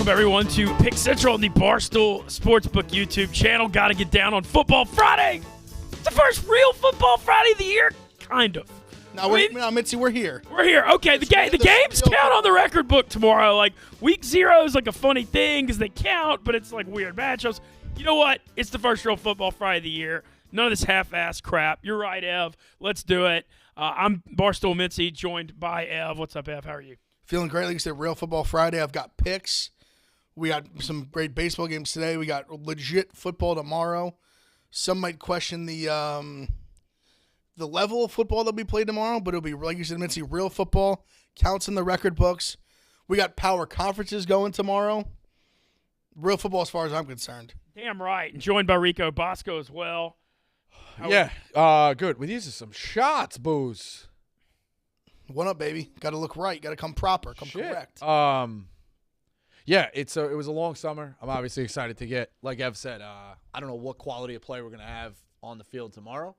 Welcome, everyone, to Pick Central on the Barstool Sportsbook YouTube channel. Got to get down on Football Friday. It's the first real Football Friday of the year, kind of. No, Mitzi, we're here. We're here. Okay, the games count on the record book tomorrow. Like, week 0 is like a funny thing because they count, but it's like weird matchups. You know what? It's the first real Football Friday of the year. None of this half-ass crap. You're right, Ev. Let's do it. I'm Barstool Mitzi, joined by Ev. What's up, Ev? How are you? Feeling great. Like you said, Real Football Friday. I've got picks. We got some great baseball games today. We got legit football tomorrow. Some might question the level of football that we play tomorrow, but it'll be, like you said, Mitzi, real football. Counts in the record books. We got power conferences going tomorrow. Real football as far as I'm concerned. Damn right. And joined by Rico Bosco as well. Good. With these are some shots, booze. What up, baby? Got to look right. Got to come proper. Come correct. Yeah, it was a long summer. I'm obviously excited to get, like Ev said, I don't know what quality of play we're going to have on the field tomorrow.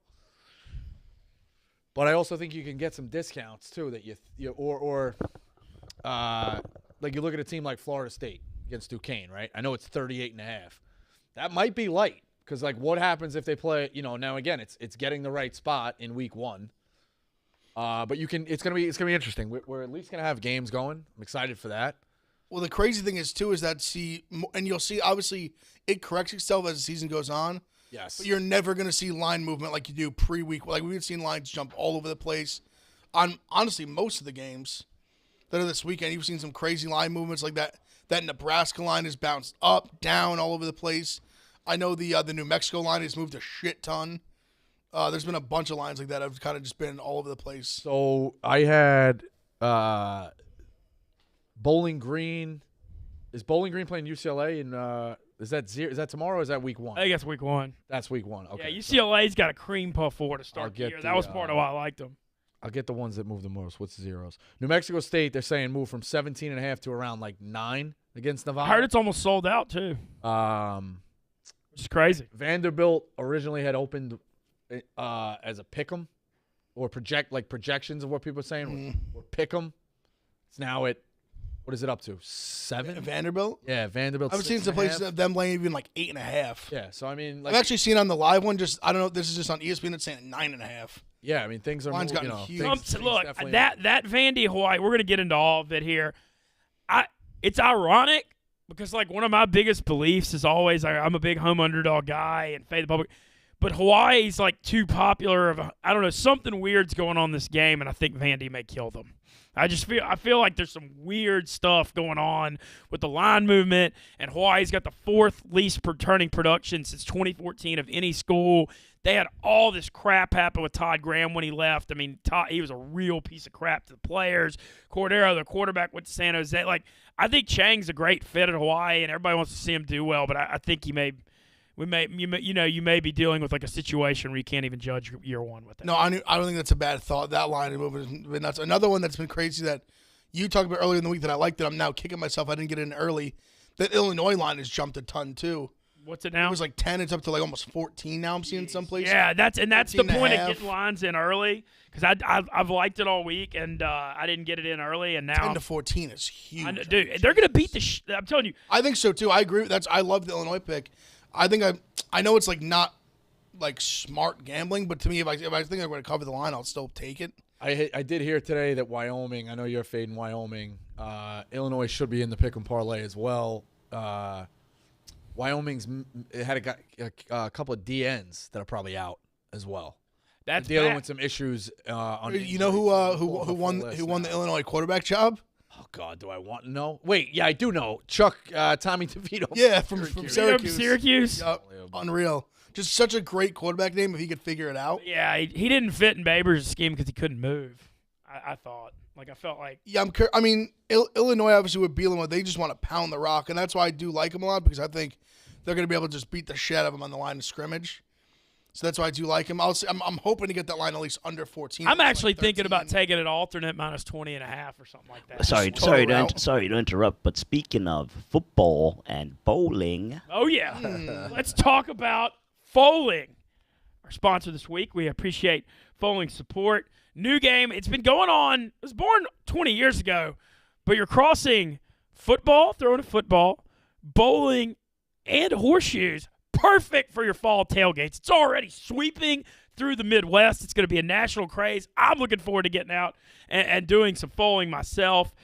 But I also think you can get some discounts, too, that like you look at a team like Florida State against Uconn, right? I know it's 38.5. That might be light because, like, what happens if they play, now, again, it's getting the right spot in week 1. But it's gonna be interesting. We're at least gonna have games going. I'm excited for that. Well, the crazy thing is too is that you'll see obviously it corrects itself as the season goes on. Yes. But you're never gonna see line movement like you do pre-week. Like we've seen lines jump all over the place. On honestly most of the games that are this weekend, you've seen some crazy line movements like that. That Nebraska line has bounced up, down, all over the place. I know the New Mexico line has moved a shit ton. There's been a bunch of lines like that. I've kind of just been all over the place. So I had Bowling Green. Is Bowling Green playing UCLA? And is that tomorrow or is that week 1? I think it's week 1. That's week 1. Okay. Yeah, UCLA's got a cream puff for to start the year. That was part of why I liked them. I'll get the ones that move the most. What's the zeros? New Mexico State, they're saying move from 17.5 to around like 9 against Nevada. I heard it's almost sold out too. Which is crazy. Vanderbilt originally had opened as a pick'em or projections of what people are saying or pick'em. It's now at, what is it up to? 7? Vanderbilt? Yeah, Vanderbilt. I've seen some places of them laying even like 8.5. Yeah, so I mean, I've actually seen on the live one. I don't know. This is just on ESPN. It's saying 9.5. Yeah, I mean things are. Line's gotten huge. Look, that Vandy Hawaii. We're gonna get into all of it here. It's ironic because like one of my biggest beliefs is always I'm a big home underdog guy and fade the public. But Hawaii's like too popular. I don't know, something weird's going on this game, and I think Vandy may kill them. I feel like there's some weird stuff going on with the line movement, and Hawaii's got the 4th least returning production since 2014 of any school. They had all this crap happen with Todd Graham when he left. I mean, he was a real piece of crap to the players. Cordero, the quarterback, went to San Jose. Like, I think Chang's a great fit at Hawaii, and everybody wants to see him do well, but I think you may be dealing with like a situation where you can't even judge year 1 with it. No, I don't think that's a bad thought. That line of movement has been nuts. Another one that's been crazy that you talked about earlier in the week that I liked that I'm now kicking myself I didn't get in early. That Illinois line has jumped a ton too. What's it now? It was like 10. It's up to like almost 14 now. I'm seeing some places. Yeah, that's the point of getting lines in early because I've liked it all week and I didn't get it in early and now 10 to 14 is huge. Dude, they're gonna beat I'm telling you. I think so too. I agree. I love the Illinois pick. I think I know it's like not like smart gambling, but to me, if I think I'm going to cover the line, I'll still take it. I did hear today that Wyoming. I know you're fading Wyoming. Illinois should be in the pick and parlay as well. Wyoming's had a couple of DNs that are probably out as well. That's dealing bad. with some issues. You know who won the Illinois quarterback job? Oh God, do I want to know? Wait, yeah, I do know. Chuck, Tommy DeVito. Yeah, from Syracuse. Syracuse. Yep. Unreal. Just such a great quarterback name if he could figure it out. Yeah, he didn't fit in Babers' scheme because he couldn't move. I thought. Like I felt like. Yeah, I mean, Illinois obviously with Bielema, they just want to pound the rock, and that's why I do like them a lot because I think they're going to be able to just beat the shit out of them on the line of scrimmage. So that's why I do like him. I'm hoping to get that line at least under 14. I'm actually thinking about taking it alternate minus 20.5 or something like that. Sorry to interrupt, but speaking of football and bowling. Oh, yeah. Let's talk about Foaling. Our sponsor this week. We appreciate Foaling's support. New game. It's been going on. It was born 20 years ago, but you're crossing Football, throwing a football, bowling, and horseshoes. Perfect for your fall tailgates. It's already sweeping through the Midwest. It's going to be a national craze. I'm looking forward to getting out and doing some bowling myself.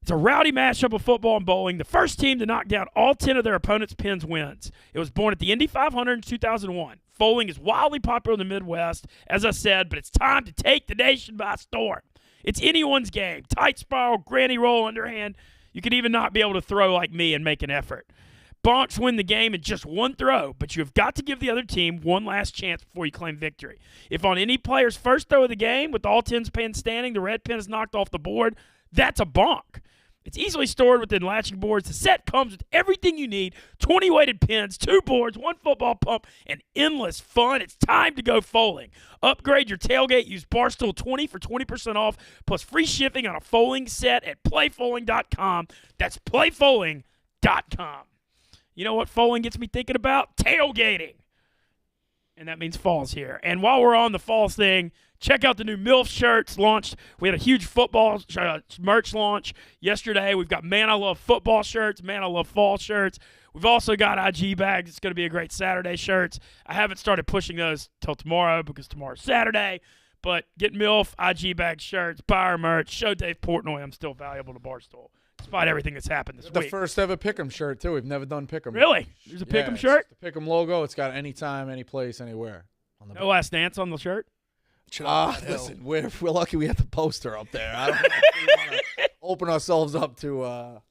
It's a rowdy matchup of football and bowling. The first team to knock down all 10 of their opponents' pins wins. It was born at the Indy 500 in 2001. Bowling is wildly popular in the Midwest, as I said, but it's time to take the nation by storm. It's anyone's game. Tight spiral, granny roll, underhand. You could even not be able to throw like me and make an effort. Bonks win the game in just one throw, but you have got to give the other team one last chance before you claim victory. If on any player's first throw of the game, with all 10 pins standing, the red pin is knocked off the board, that's a bonk. It's easily stored within latching boards. The set comes with everything you need, 20 weighted pins, 2 boards, 1 football pump, and endless fun. It's time to go foaling. Upgrade your tailgate. Use Barstool 20 for 20% off, plus free shipping on a foaling set at playfoaling.com. That's playfoaling.com. You know what foaling gets me thinking about? Tailgating. And that means fall's here. And while we're on the fall thing, check out the new MILF shirts launched. We had a huge football merch launch yesterday. We've got Man I Love Football shirts, Man I Love Fall shirts. We've also got IG bags. It's going to be a great Saturday shirts. I haven't started pushing those till tomorrow because tomorrow's Saturday. But get MILF, IG bag shirts, buy our merch. Show Dave Portnoy I'm still valuable to Barstool, despite everything that's happened this week. The first ever Pick'em shirt, too. We've never done Pick'em. Really? There's a Pick'em shirt? It's the Pick'em logo. It's got anytime, any place, anywhere. On the No Last Dance on the shirt? Listen, we're lucky we have the poster up there. I don't know if we want to open ourselves up to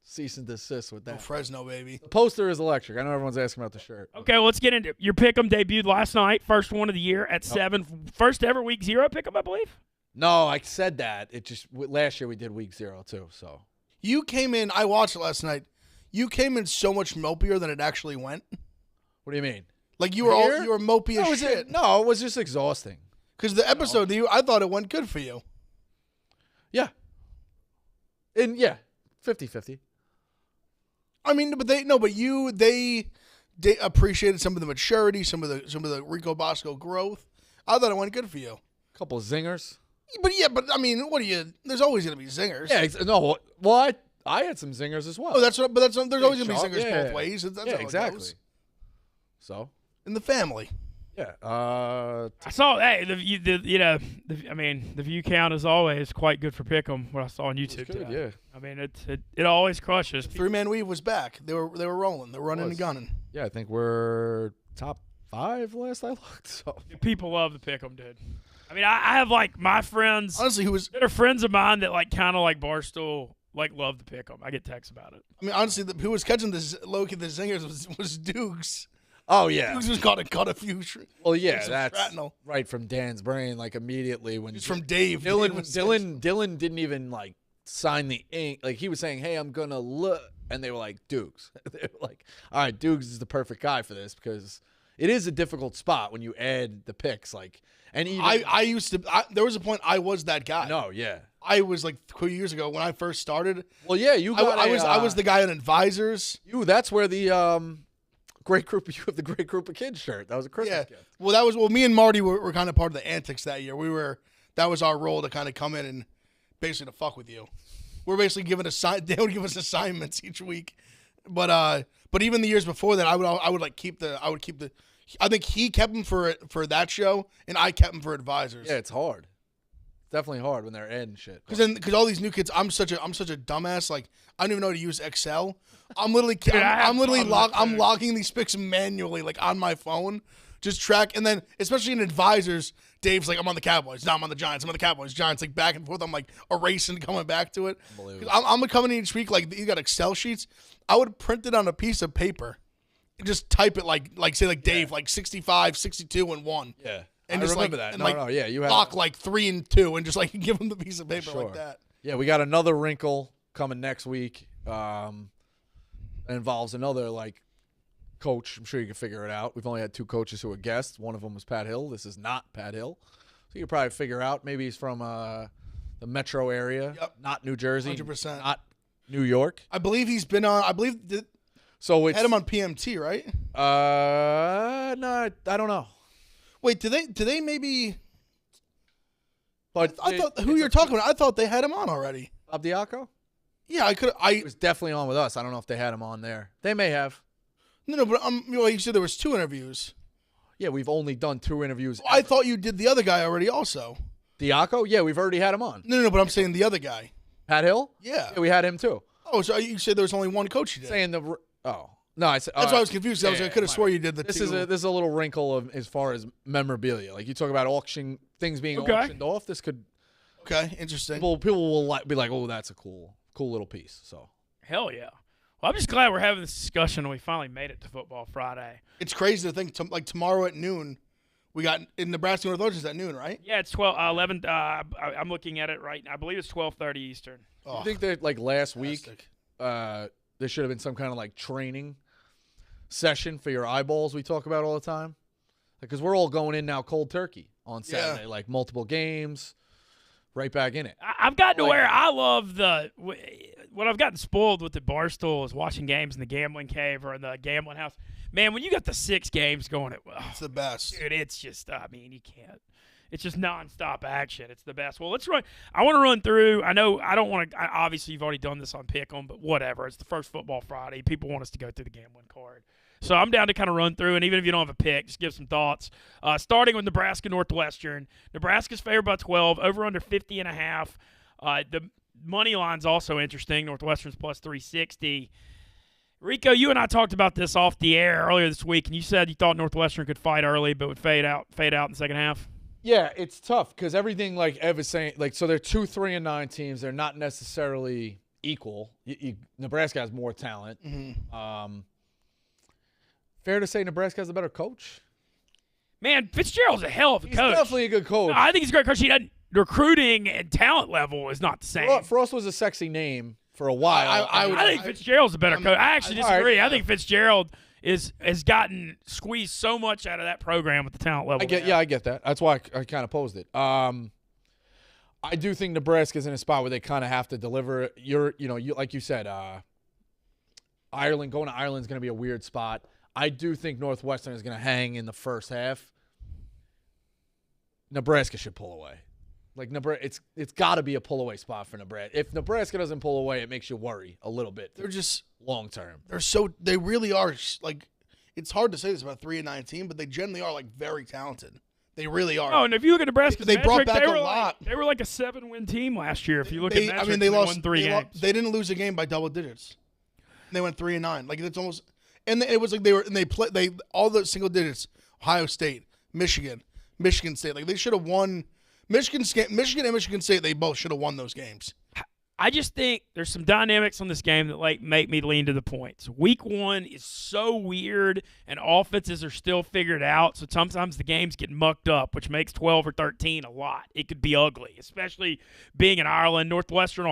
cease and desist with that. Oh, Fresno, baby. The poster is electric. I know everyone's asking about the shirt. Okay, well, let's get into it. Your Pick'em debuted last night, first one of the year at 7. First ever week 0 Pick'em, I believe? No, I said that. It just last year we did week 0 too. So You came in. I watched it last night. You came in so much mopier than it actually went. what do you mean? Like you were mopey as shit. No, it was just exhausting. Because the episode, I thought it went good for you. Yeah. And yeah, 50-50. I mean, but they appreciated some of the maturity, some of the Rico Bosco growth. I thought it went good for you. A couple of zingers. But I mean, there's always gonna be zingers. Yeah, no. Well, I had some zingers as well. Oh, there's always gonna be zingers both ways. That's how exactly. It goes. So In the family. yeah. I saw, the view count is always quite good for Pick'em, what I saw on YouTube Good, today. yeah. I mean, it always crushes. 3-man weave was back. They were rolling. They were running and gunning. Yeah, I think we're top 5 last I looked. So People love the Pick'em, dude. I mean, I have, like, my friends Honestly, that are friends of mine that, like, kind of like Barstool, like, love the Pick'em. I get texts about it. I mean, honestly, who was catching the zingers was Dukes. oh yeah. Dukes was got a few. Well, yeah, some that's shrapnel. right from Dan's brain. Like immediately when It's from Dave. Dylan didn't even like sign the ink. Like he was saying, "Hey, I'm gonna look," and they were like, "Dukes." They were like, "All right, Dukes is the perfect guy for this because it is a difficult spot when you add the picks." Like, and even I used to. There was a point I was that guy. no, yeah. I was like 2 years ago when I first started. Well, yeah, you got. I was the guy on Advisors. That's where the great group of kids shirt. That was a Christmas gift. Well, me and Marty were kind of part of the antics that year. That was our role to kind of come in and basically to fuck with you. We're basically given they would give us assignments each week. But even the years before that, I would keep the. I think he kept them for that show, and I kept them for Advisors. Yeah, it's hard. Definitely hard when they're adding shit. Because all these new kids, I'm such a dumbass. Like I don't even know how to use Excel. I'm literally I'm logging these pics manually, like on my phone, just track. And then especially in Advisors, Dave's like, I'm on the Cowboys, now I'm on the Giants, I'm on the Cowboys, Giants, like back and forth. I'm like erasing, coming back to it. I'm coming in each week like you got Excel sheets. I would print it on a piece of paper, and just type it like say Dave like 65, 62, and 1. Yeah. And I just remember like, that. No, yeah, you had lock like 3 and 2, and just like give them the piece of paper like that. Yeah, we got another wrinkle coming next week. It involves another like coach. I'm sure you can figure it out. We've only had 2 coaches who are guests. One of them was Pat Hill. This is not Pat Hill, so you can probably figure out. Maybe he's from the metro area, not New Jersey, 100%, not New York. I believe he's been on. So it's had him on PMT, right? No, I don't know. Wait, do they maybe? But I thought who you're talking about. I thought they had him on already. Bob Diaco? Yeah, I could. He was definitely on with us. I don't know if they had him on there. They may have. No, but you said there was 2 interviews. Yeah, we've only done 2 interviews. I thought you did the other guy already also. Diaco? Yeah, we've already had him on. No, but I'm saying the other guy. Pat Hill? Yeah. We had him too. Oh, so you said there was only one coach you did. Saying no, I said That's why I was confused. I could have swore you did the this 2. is a little wrinkle of as far as memorabilia. Like you talk about things being auctioned off. This could interesting. People will be like, oh, that's a cool little piece. So Hell yeah. Well, I'm just glad we're having this discussion and we finally made it to Football Friday. It's crazy to think like tomorrow at noon, we got in Nebraska Northwestern at noon, right? Yeah, it's 11. I'm looking at it right now. I believe it's 12:30 Eastern. Oh, I think that like last fantastic. week, there should have been some kind of like training session for your eyeballs we talk about all the time. Because we're all going in now cold turkey on Saturday, like multiple games, right back in it. I've gotten to where I love what I've gotten spoiled with the Barstool is watching games in the gambling cave or in the gambling house. Man, when you got the 6 games going, it's the best. Dude, it's just, you can't. It's just nonstop action. It's the best. Well, let's run. I want to run through. I know I don't want to. Obviously, you've already done this on Pick'em, but whatever. It's the first Football Friday. People want us to go through the gambling card. So I'm down to kind of run through, and even if you don't have a pick, just give some thoughts. Starting with Nebraska Northwestern. Nebraska's favored by 12, over under 50.5. The money line's also interesting. Northwestern's plus 360. Rico, you and I talked about this off the air earlier this week, and you said you thought Northwestern could fight early, but would fade out in the second half. Yeah, it's tough because everything like Ev is saying, like, so they're 2, 3, and 9 teams. They're not necessarily equal. Nebraska has more talent. Mm-hmm. Fair to say Nebraska has a better coach? Man, Fitzgerald's a hell of a He's coach. definitely a good coach. No, I think he's a great coach. He doesn't. Recruiting and talent level is not the same. Frost was a sexy name for a while. I think Fitzgerald's a better coach. I actually disagree. I think Fitzgerald has gotten squeezed so much out of that program with the talent level. I get that. That's why I kind of posed it. I do think Nebraska's in a spot where they kind of have to deliver. Like you said, Ireland, going to Ireland is going to be a weird spot. I do think Northwestern is going to hang in the first half. Nebraska should pull away. Like Nebraska, it's got to be a pull away spot for Nebraska. If Nebraska doesn't pull away, it makes you worry a little bit. They're just long term. They really are like. It's hard to say this about 3 and 19, but they generally are like very talented. They really are. Oh, and if you look at Nebraska's they brought metric, back a lot. They were like a 7-win team last year. If you look at metrics, they lost won 3 games. They didn't lose a game by double digits. They went 3 and 9. Like it's almost, and it was like they all the single digits. Ohio State, Michigan State. Like they should have won. Michigan and Michigan State. They both should have won those games. I just think there's some dynamics on this game that like make me lean to the points. Week 1 is so weird, and offenses are still figured out. So sometimes the games get mucked up, which makes 12 or 13 a lot. It could be ugly, especially being in Ireland. Northwestern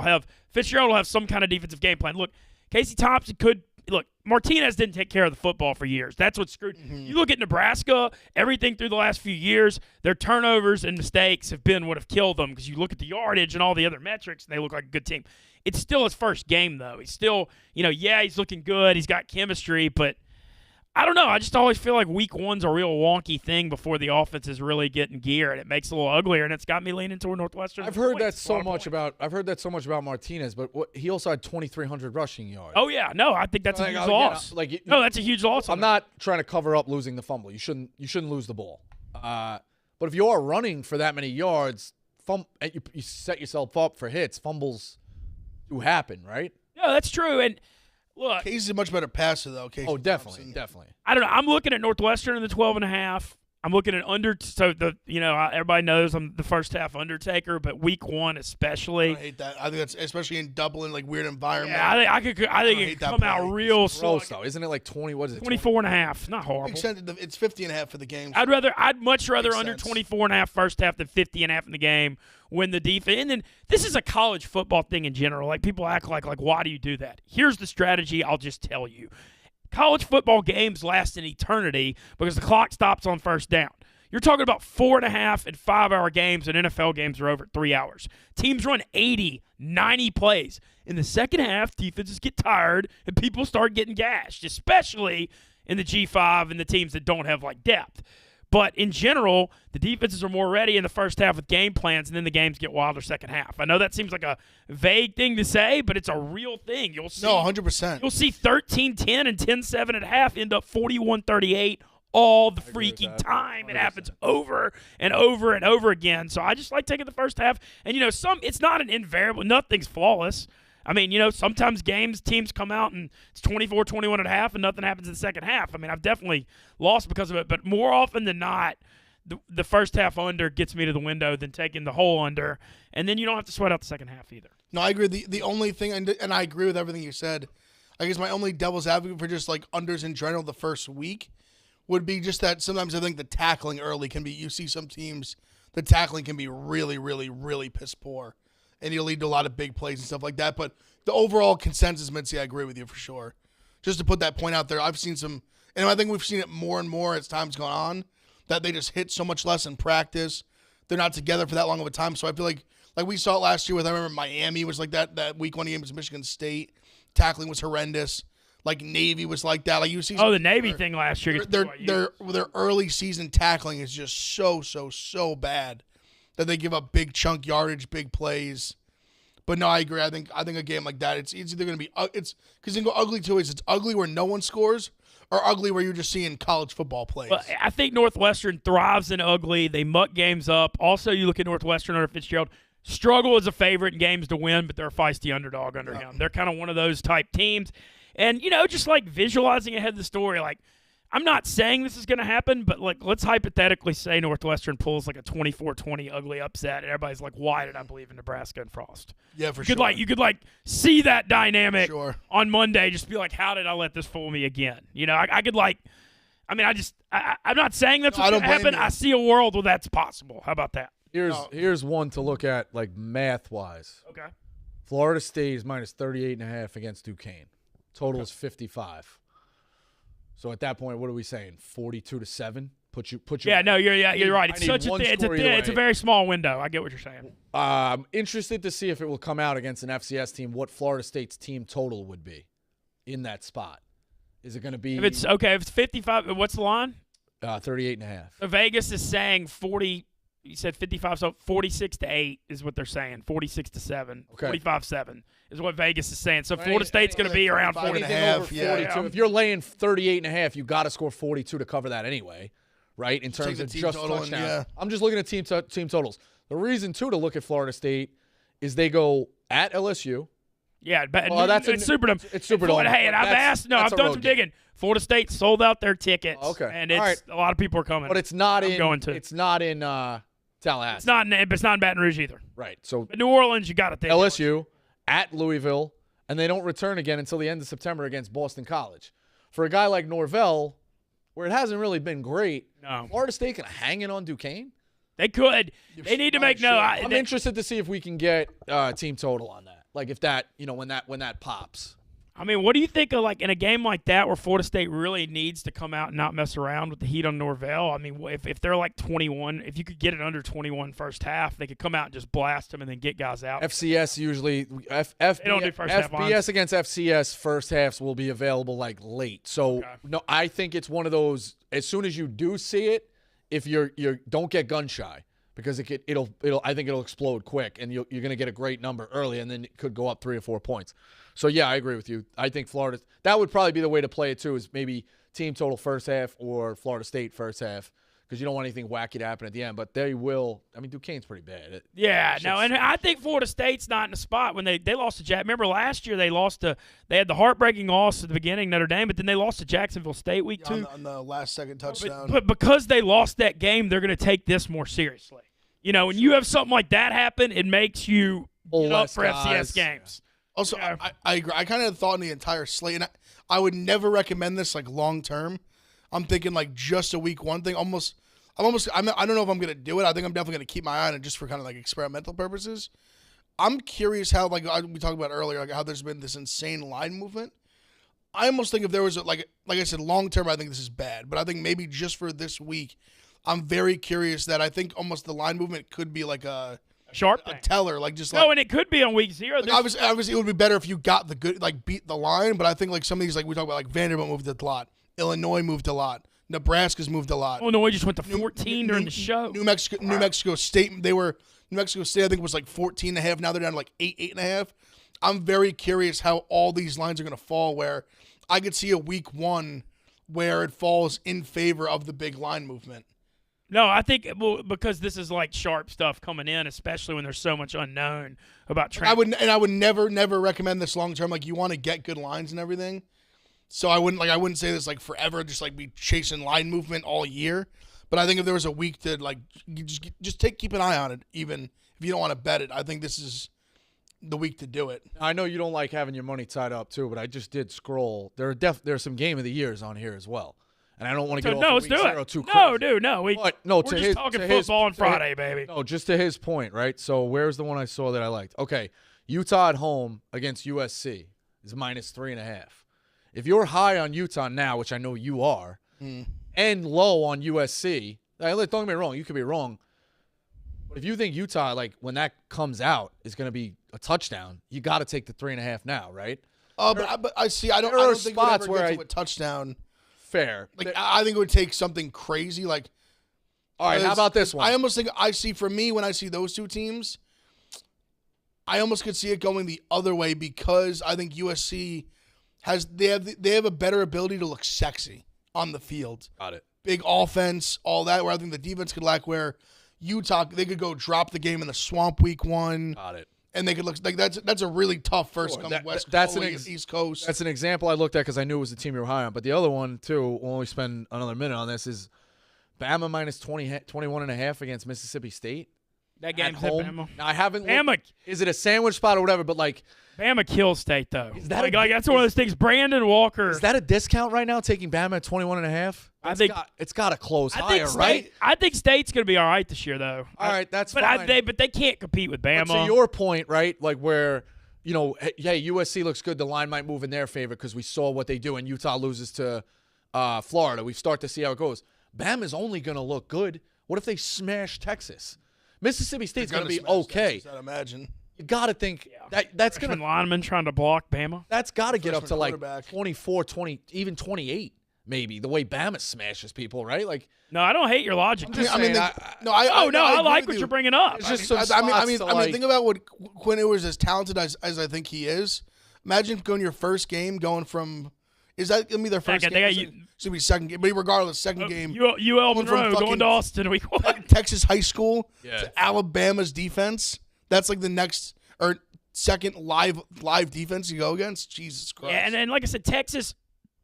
Fitzgerald will have some kind of defensive game plan. Look, Casey Thompson could. Look, Martinez didn't take care of the football for years. That's what screwed. Mm-hmm. You look at Nebraska, everything through the last few years, their turnovers and mistakes have been what have killed them because you look at the yardage and all the other metrics, and they look like a good team. It's still his first game, though. He's still, he's looking good. He's got chemistry, but I don't know. I just always feel like week 1's a real wonky thing before the offense is really getting gear, and it makes it a little uglier, and it's got me leaning toward Northwestern. I've heard that so much about Martinez, but he also had 2,300 rushing yards. Oh yeah, no, I think that's a huge loss. That's a huge loss. I'm not trying to cover up losing the fumble. You shouldn't lose the ball. But if you are running for that many yards, you set yourself up for hits. Fumbles do happen, right? No, that's true, and. Look, Casey's a much better passer, though. Casey definitely. I don't know. I'm looking at Northwestern in the 12.5. I'm looking at under. So everybody knows I'm the first half undertaker, but week 1 especially. I hate that. I think that's especially in Dublin, like weird environment. Yeah, I think it could come out real slow. Though, isn't it like 20? What is it? 24.5. Not horrible. It's 50.5 for the game. I'd much rather under sense. 24.5 first half than 50.5 in the game. When the defense, and then this is a college football thing in general. Like people act like why do you do that? Here's the strategy. I'll just tell you. College football games last an eternity because the clock stops on first down. You're talking about 4.5 and 5-hour games, and NFL games are over 3 hours. Teams run 80, 90 plays. In the second half, defenses get tired, and people start getting gashed, especially in the G5 and the teams that don't have, like, depth. But in general, the defenses are more ready in the first half with game plans, and then the games get wilder second half. I know that seems like a vague thing to say, but it's a real thing. You'll see. No, 100%. You'll see 13-10 and 10-7 at half end up 41-38 all the freaking time. It happens over and over and over again. So I just like taking the first half. And, it's not an invariable – nothing's flawless. I mean, sometimes teams come out and it's 24-21 at half and nothing happens in the second half. I mean, I've definitely lost because of it. But more often than not, the first half under gets me to the window than taking the whole under. And then you don't have to sweat out the second half either. No, I agree. The only thing, and I agree with everything you said, I guess my only devil's advocate for just like unders in general the first week would be just that sometimes I think the tackling early can be, you see some teams, the tackling can be really, really, really piss poor. And you'll lead to a lot of big plays and stuff like that. But the overall consensus, Mitzi, I agree with you for sure. Just to put that point out there, I've seen some, and I think we've seen it more and more as time's gone on, that they just hit so much less in practice. They're not together for that long of a time. So I feel like we saw it last year with, I remember Miami was like that week one game was Michigan State. Tackling was horrendous. Like Navy was like that. Like you see. Oh, the Navy thing last year. Their early season tackling is just so bad that they give up big chunk yardage, big plays. But no, I agree. I think a game like that, it's either going to be it's because you can go ugly two ways. It's ugly where no one scores, or ugly where you're just seeing college football plays. Well, I think Northwestern thrives in ugly. They muck games up. Also, you look at Northwestern under Fitzgerald. Struggle as a favorite in games to win, but they're a feisty underdog under him. They're kind of one of those type teams. And, just like visualizing ahead of the story, like I'm not saying this is going to happen, but like let's hypothetically say Northwestern pulls like a 24-20 ugly upset, and everybody's like, why did I believe in Nebraska and Frost? Yeah, for sure. You could see that dynamic Sure. on Monday, just be like, how did I let this fool me again? I could I'm not saying that's what's going to happen. I see a world where that's possible. How about that? Here's one to look at, like math-wise. Okay. Florida State is minus 38.5 against Duquesne. Total is 55. So at that point, what are we saying? 42-7. Put you. Yeah, no, you're right. It's such a thing. It's a very small window. I get what you're saying. I'm interested to see if it will come out against an FCS team. What Florida State's team total would be in that spot? Is it going to be? If it's 55, what's the line? 38.5. So Vegas is saying 40. You said 55, so 46-8 is what they're saying. 46-7. Okay. 45-7 is what Vegas is saying. So Florida State's going to be around 45.5. Yeah. If you're laying 38.5, you got to score 42 to cover that anyway, right? In terms of just touchdowns. Yeah. I'm just looking at team totals. The reason too to look at Florida State is they go at LSU. Yeah, but that's it's Superdome. It's Superdome. Hey, and I've done some digging. Florida State sold out their tickets. Okay. And a lot of people are coming. But it's not It's not in Tallahassee. It's not in Baton Rouge either. Right. So but New Orleans, you got to think. LSU at Louisville, and they don't return again until the end of September against Boston College. For a guy like Norvell, where it hasn't really been great, No. Florida State can hang it on Duquesne. They could. They need to make I'm interested to see if we can get team total on that. Like if that, when that pops. I mean, what do you think of in a game like that where Florida State really needs to come out and not mess around with the heat on Norvell? I mean, if they're like 21, if you could get it under 21 first half, they could come out and just blast them and then get guys out. FCS usually they don't do first half lines. FBS against FCS first halves will be available late. So no, I think it's one of those. As soon as you do see it, if you don't get gun shy. Because I think it'll explode quick, and you're going to get a great number early, and then it could go up 3 or 4 points. So yeah, I agree with you. I think Florida. That would probably be the way to play it too. Is maybe team total first half or Florida State first half, because you don't want anything wacky to happen at the end. But they will. I mean, Duquesne's pretty bad. And I think Florida State's not in the spot when they lost to Jack. Remember last year they had the heartbreaking loss at the beginning, Notre Dame, but then they lost to Jacksonville State week 2 on the last second touchdown. But because they lost that game, they're going to take this more seriously. When you have something like that happen, it makes you get up for FCS games. Also, I agree. I kind of thought in the entire slate, and I would never recommend this long term. I'm thinking just a week one thing. I don't know if I'm going to do it. I think I'm definitely going to keep my eye on it just for kind of experimental purposes. I'm curious how we talked about earlier, how there's been this insane line movement. I almost think if there was like I said, long term, I think this is bad. But I think maybe just for this week, I'm very curious that I think almost the line movement could be like a sharp teller, and it could be on week 0. Obviously, it would be better if you got the good, beat the line. But I think some of these, we talk about, Vanderbilt moved a lot, Illinois moved a lot, Nebraska's moved a lot. Illinois just went to 14 during the show. New Mexico State, New Mexico State, I think, was like 14.5. Now they're down to like 8.5. I'm very curious how all these lines are going to fall, where I could see a week 1 where it falls in favor of the big line movement. No, I think because this is like sharp stuff coming in, especially when there's so much unknown about training. I would never recommend this long term. Like, you want to get good lines and everything. So I wouldn't say this like forever, just like be chasing line movement all year. But I think if there was a week to like keep an eye on it, even if you don't want to bet it, I think this is the week to do it. I know you don't like having your money tied up too, but I just did scroll. There are some game of the years on here as well. And I don't want to get off let's week do 0 it. too No, crazy. dude, no. We're just talking football on Friday, baby. No, just to his point, right? So where's the one I saw that I liked? Okay, Utah at home against USC is -3.5. If you're high on Utah now, which I know you are, and low on USC, don't get me wrong, you could be wrong. But if you think Utah, like when that comes out, is going to be a touchdown, you got to take the 3.5 now, right? But I see. I don't think it would ever get to a touchdown. Fair. Like, I think it would take something crazy. Like, all right, how about this one? I almost think for me, when I see those two teams, I almost could see it going the other way, because I think USC they have a better ability to look sexy on the field. Got it. Big offense, all that. Where I think the defense could lack. Where Utah, they could go drop the game in the swamp week 1. Got it. And they could look like that's a really tough first come East Coast. That's an example I looked at because I knew it was the team you were high on. But the other one too, we'll only spend another minute on this, is Bama -21.5 against Mississippi State. That game's at home. Bama. Now, I haven't. Bama. Is it a sandwich spot or whatever? But like, Bama kills State though. Is that like that's one of those things. Brandon Walker. Is that a discount right now? Taking Bama at 21.5? I think it's got to close higher, right? I think State's going to be all right this year, though. All right, that's fine. But they can't compete with Bama. But to your point, right? Like where, hey, USC looks good. The line might move in their favor because we saw what they do, and Utah loses to Florida. We start to see how it goes. Bama's only going to look good. What if they smash Texas? Mississippi State's going to be okay. Texas, I'd imagine. You got to think that's going to lineman trying to block Bama. That's got to get up to like 24, 20, even 28. Maybe the way Bama smashes people, right? Like, no, I don't hate your logic. I like what you're bringing up. It's just I mean, think about what Quinn Ewers, as talented as I think he is. Imagine going your first game, going from is that gonna be their first game? It's gonna be second game, but regardless, second game. UL Monroe going to Austin week 1. Texas high school to Alabama's defense. That's like the next or second live defense you go against. Jesus Christ. Yeah, and like I said, Texas.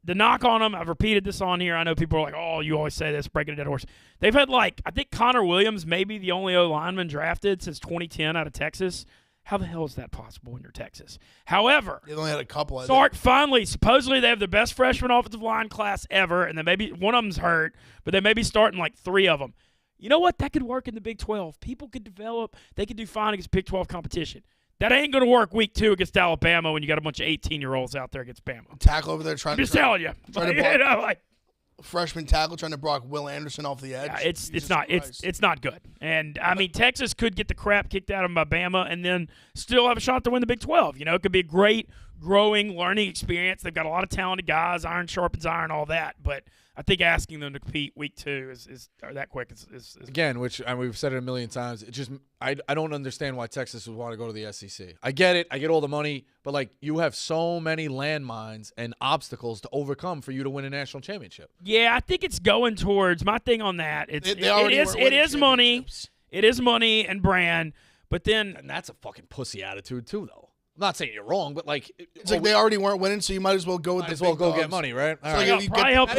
The knock on them, I've repeated this on here. I know people are like, oh, you always say this, breaking a dead horse. They've had I think Connor Williams may be the only O-lineman drafted since 2010 out of Texas. How the hell is that possible when you're Texas? However, they only had a couple. Supposedly they have the best freshman offensive line class ever, and then maybe one of them's hurt, but they may be starting like 3 of them. You know what? That could work in the Big 12. People could develop. They could do fine against Big 12 competition. That ain't going to work week 2 against Alabama when you got a bunch of 18-year-olds out there against Bama. Tackle over there trying to telling you. Freshman tackle trying to block Will Anderson off the edge. Yeah, it's not good. And I mean, Texas could get the crap kicked out of them by Bama and then still have a shot to win the Big 12. It could be a great growing learning experience. They've got a lot of talented guys, iron sharpens iron, all that, but I think asking them to compete week 2 is that quick is again, which we've said it a million times. It just I don't understand why Texas would want to go to the SEC. I get it, I get all the money, but like you have so many landmines and obstacles to overcome for you to win a national championship. Yeah, I think it's going towards my thing on that. It is money, it is money and brand, but then and that's a fucking pussy attitude too, though. I'm not saying you're wrong, but like it's like they already weren't winning, so you might as well go with get money, right? All right. Probably helped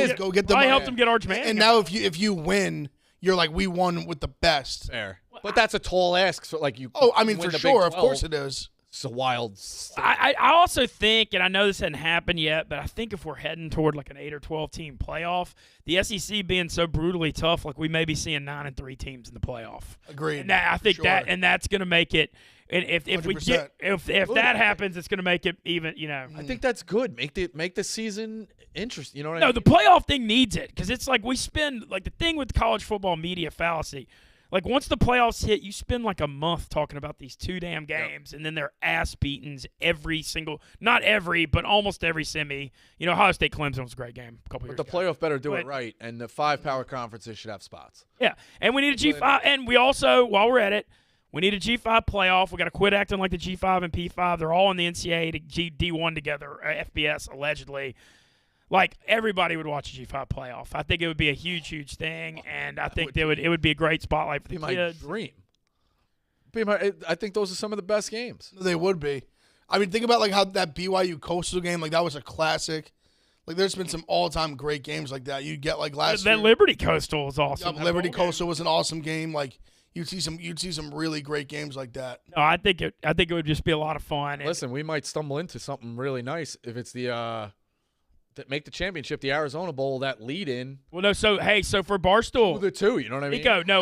them get Arch Manning. And now if you win, you're like we won with the best. Fair, but that's a tall ask. So like you. Oh, I mean for sure, of course it is. It's a wild. I also think, and I know this hadn't happened yet, but I think if we're heading toward like an 8 or 12 team playoff, the SEC being so brutally tough, like we may be seeing 9 and 3 teams in the playoff. Agreed. And I think that's going to make it. And if that happens, it's going to make it even. I think that's good. Make the season interesting. You know what I mean? No, the playoff thing needs it because it's like we spend like the thing with college football media fallacy. Like, once the playoffs hit, you spend like a month talking about these 2 damn games, and then they're ass-beatings every single – not every, but almost every semi. Ohio State-Clemson was a great game a couple years But ago. the playoff better do it right, and the 5 power conferences should have spots. Yeah, and we need a G5 – and we also, while we're at it, we need a G5 playoff. We got to quit acting like the G5 and P5. They're all in the NCAA to D1 together, FBS allegedly. Like, everybody would watch a G5 playoff. I think it would be a huge, huge thing, and I think it would be a great spotlight for the kids. Dream. I think those are some of the best games. They would be. I mean, think about like how that BYU Coastal game, like that was a classic. Like, there's been some all-time great games like that. You get like last year. That Liberty Coastal was awesome. Yep, Liberty Coastal was an awesome game. Like, you'd see some really great games like that. No, I think it would just be a lot of fun. Listen, we might stumble into something really nice if it's that make the championship, the Arizona Bowl, that lead in. Well, no, so for Barstool, the 2, you know what I mean? Nico, no,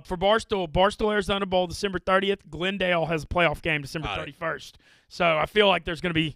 for Barstool Arizona Bowl, December 30th. Glendale has a playoff game December 31st. So I feel like there's going to be.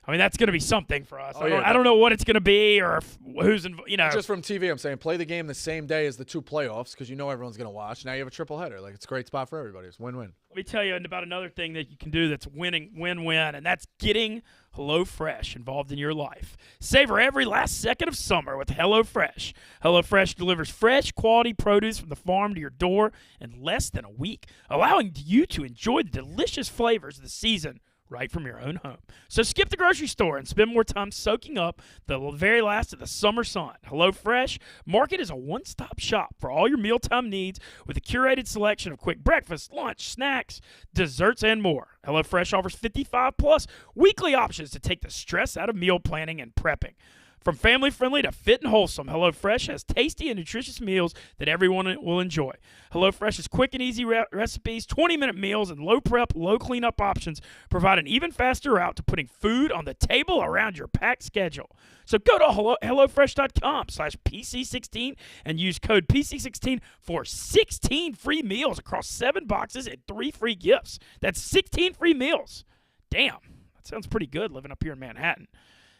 I mean, that's going to be something for us. I don't know what it's going to be or who's in. Just from TV, I'm saying play the game the same day as the 2 playoffs because everyone's going to watch. Now you have a triple header. Like, it's a great spot for everybody. It's win-win. Let me tell you about another thing that you can do that's win-win, and that's getting HelloFresh involved in your life. Savor every last second of summer with HelloFresh. HelloFresh delivers fresh, quality produce from the farm to your door in less than a week, allowing you to enjoy the delicious flavors of the season right from your own home. So skip the grocery store and spend more time soaking up the very last of the summer sun. HelloFresh Market is a one-stop shop for all your mealtime needs with a curated selection of quick breakfast, lunch, snacks, desserts, and more. HelloFresh offers 55-plus weekly options to take the stress out of meal planning and prepping. From family-friendly to fit and wholesome, HelloFresh has tasty and nutritious meals that everyone will enjoy. HelloFresh's quick and easy recipes, 20-minute meals, and low-prep, low-cleanup options provide an even faster route to putting food on the table around your packed schedule. So go to HelloFresh.com/PC16 and use code PC16 for 16 free meals across 7 boxes and 3 free gifts. That's 16 free meals. Damn, that sounds pretty good living up here in Manhattan.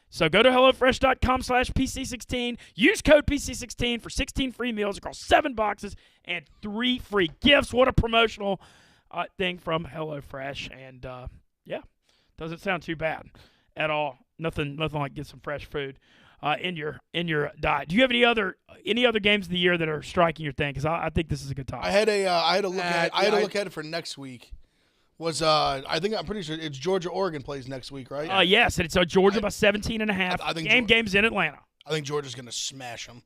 So go to HelloFresh.com/PC16. Use code PC16 for 16 free meals across 7 boxes and 3 free gifts. What a promotional thing from HelloFresh. And, doesn't sound too bad at all. Nothing like get some fresh food in your diet. Do you have any other games of the year that are striking your thing? Because I think this is a good topic. I had a look at it for next week. I'm pretty sure it's Georgia-Oregon plays next week, right? Yes, and it's Georgia by 17.5. I think game's in Atlanta. I think Georgia's going to smash them.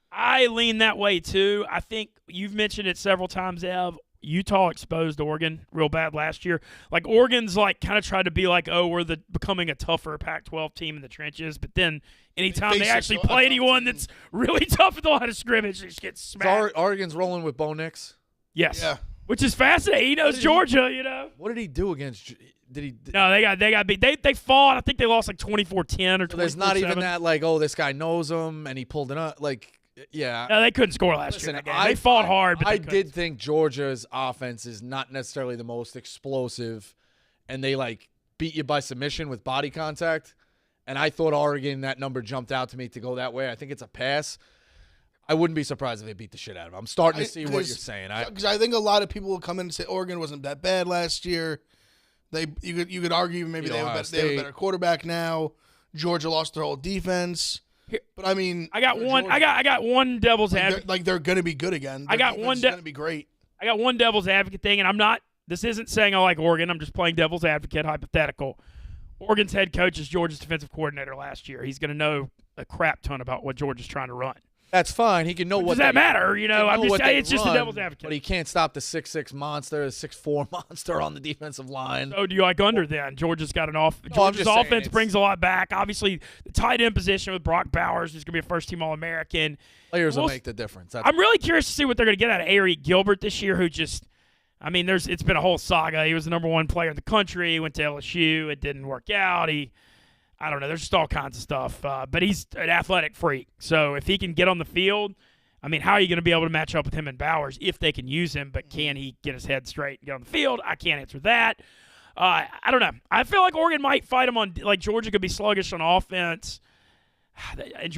I lean that way, too. I think you've mentioned it several times, Ev. Utah exposed Oregon real bad last year. Like, Oregon's kind of tried to be like, we're becoming a tougher Pac-12 team in the trenches. But then anytime they actually play anyone that's really tough at the line of scrimmage, they just get smacked. Oregon's rolling with Bo Nix? Yes. Yeah. Which is fascinating. He knows Georgia, What did he do against did he No, they got beat. They fought. I think they lost 24-10 or 24-7. So there's not even that this guy knows him and he pulled it up. Yeah. No, they couldn't score last year. They fought hard, but I did think Georgia's offense is not necessarily the most explosive, and they beat you by submission with body contact. And I thought Oregon, that number jumped out to me to go that way. I think it's a pass. I wouldn't be surprised if they beat the shit out of them. I'm starting to see what you're saying. Because I think a lot of people will come in and say Oregon wasn't that bad last year. You could argue maybe they have a better quarterback now. Georgia lost their whole defense. But I mean, I got one devil's advocate. They're going to be good again. I got one going to be great. I got one devil's advocate thing, and I'm not. This isn't saying I like Oregon. I'm just playing devil's advocate, hypothetical. Oregon's head coach is Georgia's defensive coordinator last year. He's going to know a crap ton about what Georgia's trying to run. That's fine. He can know what. Does that matter? I'm just saying it's just a devil's advocate. But he can't stop the 6'6" monster, the 6'4" monster on the defensive line. So do you like under then? Georgia's got an off. Georgia's offense brings a lot back. Obviously, the tight end position with Brock Bowers is going to be a first-team All-American. Players will make the difference. I'm really curious to see what they're going to get out of Eric Gilbert this year, who just. I mean, it's been a whole saga. He was the number 1 player in the country. He went to LSU. It didn't work out. I don't know. There's just all kinds of stuff. But he's an athletic freak. So if he can get on the field, I mean, how are you going to be able to match up with him and Bowers if they can use him? But can he get his head straight and get on the field? I can't answer that. I don't know. I feel like Oregon might fight him on – Georgia could be sluggish on offense. And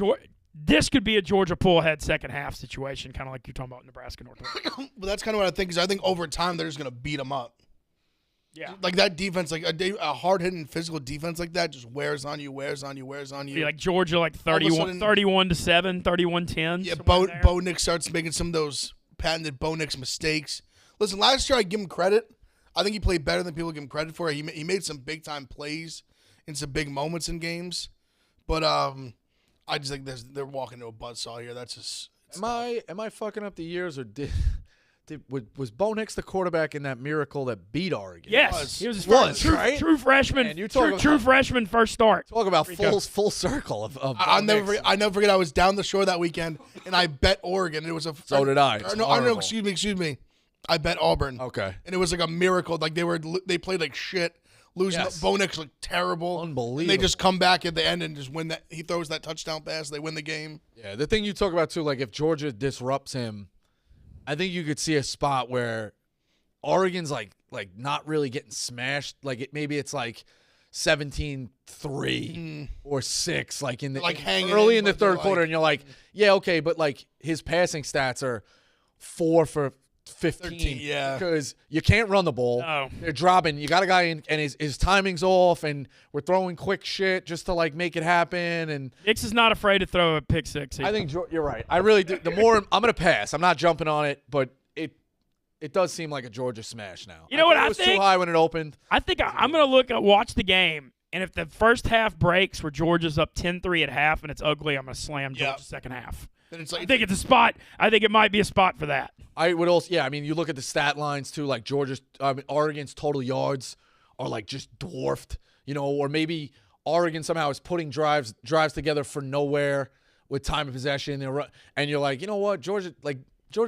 this could be a Georgia pull-ahead second half situation, kind of like you're talking about Nebraska Northwestern. But that's kind of what I think, because I think over time they're just going to beat them up. Yeah. Like that defense, like a hard-hitting physical defense like that just wears on you. Be like Georgia, like 31-7, 31-10. Yeah, Bo Nix starts making some of those patented Bo Nix mistakes. Listen, last year I give him credit. I think he played better than people give him credit for. He made some big-time plays in some big moments in games. But I just think they're walking into a buzzsaw here. That's just Am I fucking up the years, or was Bo Nix the quarterback in that miracle that beat Oregon? Yes, he was his right? true freshman. Man, true freshman first start. Talk about full circle of I'll never forget. I was down the shore that weekend and I bet Oregon. It was so did I. No, excuse me. I bet Auburn. Okay, and it was like a miracle. Like they played like shit. Losing. Yes. Bo Nix looked terrible. Unbelievable. And they just come back at the end and just win that. He throws that touchdown pass. They win the game. Yeah, the thing you talk about too, like if Georgia disrupts him, I think you could see a spot where Oregon's like not really getting smashed. Like maybe it's like 17-3 or 6, like in the early in the third quarter, and you're like, yeah, okay, but like his passing stats are 4 for 15, 13, yeah, because you can't run the ball. No. They're dropping. You got a guy in, and his timing's off, and we're throwing quick shit just to like make it happen. And Nix is not afraid to throw a pick six. I think you're right. I really do. The more I'm gonna pass. I'm not jumping on it, but it does seem like a Georgia smash now. You know what it I was think? Too high when it opened. I think I'm going to watch the game, and if the first half breaks where Georgia's up 10-3 at half and it's ugly, I'm going to slam Georgia second half. Then it's like, I think it's a spot. I think it might be a spot for that. I would also, yeah. I mean, you look at the stat lines too. Like Oregon's total yards are like just dwarfed. You know, or maybe Oregon somehow is putting drives together for nowhere with time of possession. And you're like, you know what, Georgia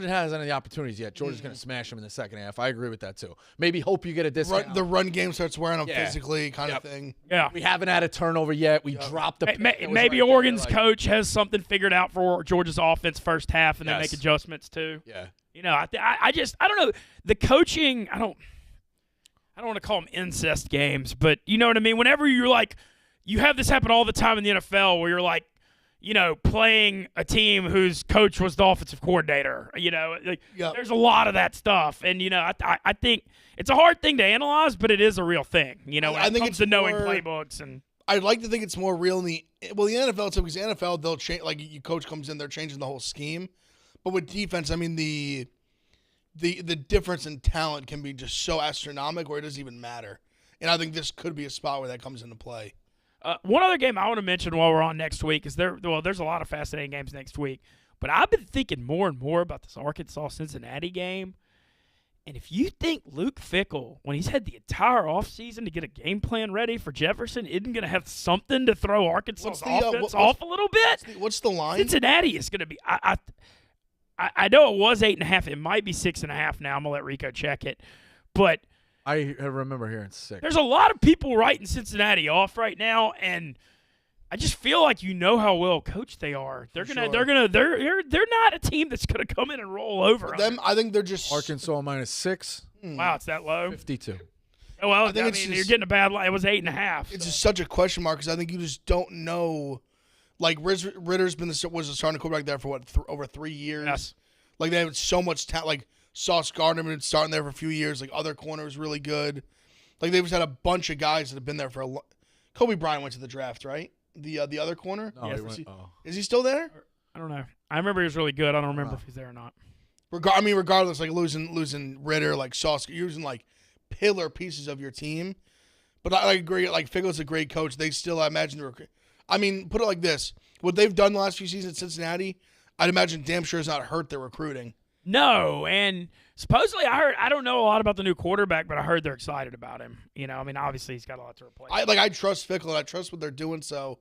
hasn't any opportunities yet. Georgia's going to smash them in the second half. I agree with that too. Maybe hope you get a discount. the run game starts wearing them physically, kind of thing. Yeah. We haven't had a turnover yet. We dropped the pick that was maybe right Oregon's there, coach has something figured out for Georgia's offense first half, and they make adjustments too. Yeah. You know, I don't know, the coaching. I don't want to call them incest games, but you know what I mean. Whenever you're like, you have this happen all the time in the NFL, where you're like, you know, playing a team whose coach was the offensive coordinator. You know, there's a lot of that stuff, and you know, I think it's a hard thing to analyze, but it is a real thing. You know, when it comes to knowing playbooks, and I'd like to think it's more real in the NFL too, because the NFL they'll change. Like your coach comes in, they're changing the whole scheme, but with defense, I mean the difference in talent can be just so astronomical where it doesn't even matter. And I think this could be a spot where that comes into play. One other game I want to mention while we're on next week is there's a lot of fascinating games next week, but I've been thinking more and more about this Arkansas-Cincinnati game. And if you think Luke Fickell, when he's had the entire offseason to get a game plan ready for Jefferson, isn't going to have something to throw Arkansas's offense off a little bit? What's the line? Cincinnati is going to be I know it was 8.5. It might be 6.5 now. I'm going to let Rico check it. But I remember hearing 6. There's a lot of people writing Cincinnati off right now, and I just feel like you know how well coached they are. They're not a team that's gonna come in and roll over them. I think they're just Arkansas -6. Wow, it's that low. 52. Oh, well, I mean, you're getting a bad line. It was 8.5. It's just such a question mark because I think you just don't know. Like Ritter's was a starting quarterback there for over 3 years. Yes. Like they have so much talent. Like Sauce Gardner been starting there for a few years. Like other corners really good. Like they've just had a bunch of guys that have been there for a long. Kobe Bryant went to the draft, right? The other corner. No, yes. Is he still there? I don't know. I remember he was really good. I don't remember if he's there or not. Regardless, like losing Ritter, like Sauce, you're using like pillar pieces of your team. But I agree. Like Fickell's a great coach. They still, I imagine, put it like this: what they've done the last few seasons at Cincinnati, I'd imagine damn sure has not hurt their recruiting. No, and supposedly I don't know a lot about the new quarterback, but I heard they're excited about him. You know, I mean, obviously he's got a lot to replace. I trust Fickell and I trust what they're doing. So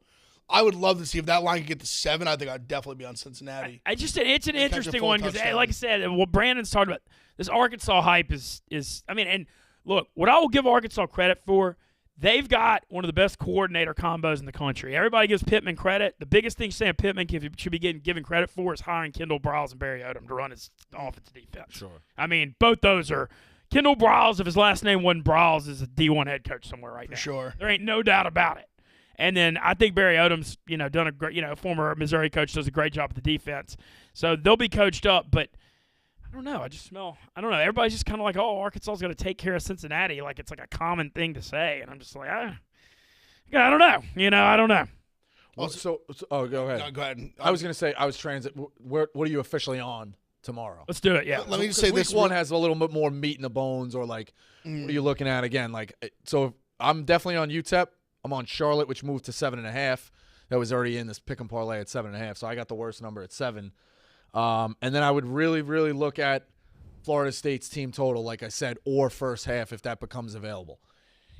I would love to see if that line could get to 7. I think I'd definitely be on Cincinnati. It's an interesting one because, like I said, what Brandon's talking about, this Arkansas hype is. I mean, and look, what I will give Arkansas credit for. They've got one of the best coordinator combos in the country. Everybody gives Pittman credit. The biggest thing Sam Pittman should be given credit for is hiring Kendall Briles and Barry Odom to run his offensive defense. Sure. I mean, both those are – Kendall Briles, if his last name wasn't Briles, is a D1 head coach somewhere right now. For sure. There ain't no doubt about it. And then I think Barry Odom's, done a great, former Missouri coach, does a great job with the defense. So they'll be coached up, but I don't know. I don't know. Everybody's just kind of like, oh, Arkansas's going to take care of Cincinnati. Like it's like a common thing to say. And I'm just like, I don't know. I don't know. Well, go ahead. No, go ahead. I was going to say, what are you officially on tomorrow? Let's do it, yeah. Let me just say this. Week one has a little bit more meat in the bones, or like, what are you looking at again? Like, so I'm definitely on UTEP. I'm on Charlotte, which moved to 7.5. That was already in this pick and parlay at 7.5, so I got the worst number at 7. And then I would really, really look at Florida State's team total, like I said, or first half if that becomes available.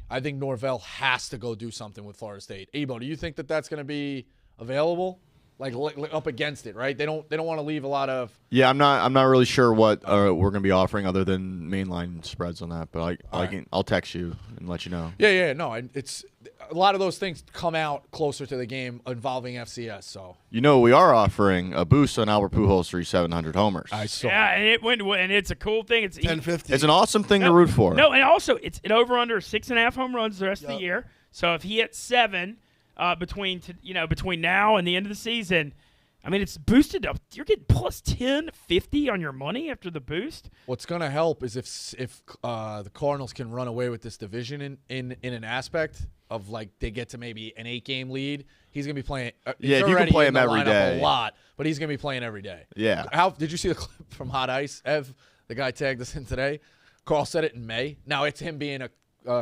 I think Norvell has to go do something with Florida State. Ebo, do you think that that's going to be available? Like up against it, right? They don't want to leave a lot of. Yeah, I'm not really sure what we're going to be offering other than mainline spreads on that, but I'll text you and let you know. Yeah, no, it's a lot of those things come out closer to the game involving FCS. So we are offering a boost on Albert Pujols 3,700 homers. I saw. Yeah, and it's a cool thing. It's 1050. It's an awesome thing to root for. No, and also it's an over under 6.5 home runs the rest of the year. So if he hits 7. Between now and the end of the season, I mean, it's boosted up. You're getting plus 1050 on your money after the boost. What's going to help is if the Cardinals can run away with this division in an aspect of like they get to maybe an 8-game lead. He's going to be playing. Yeah, if you can play him every day, a lot, but he's going to be playing every day. Yeah. How did you see the clip from Hot Ice? Ev, the guy tagged us in today. Carl said it in May. Now it's him being a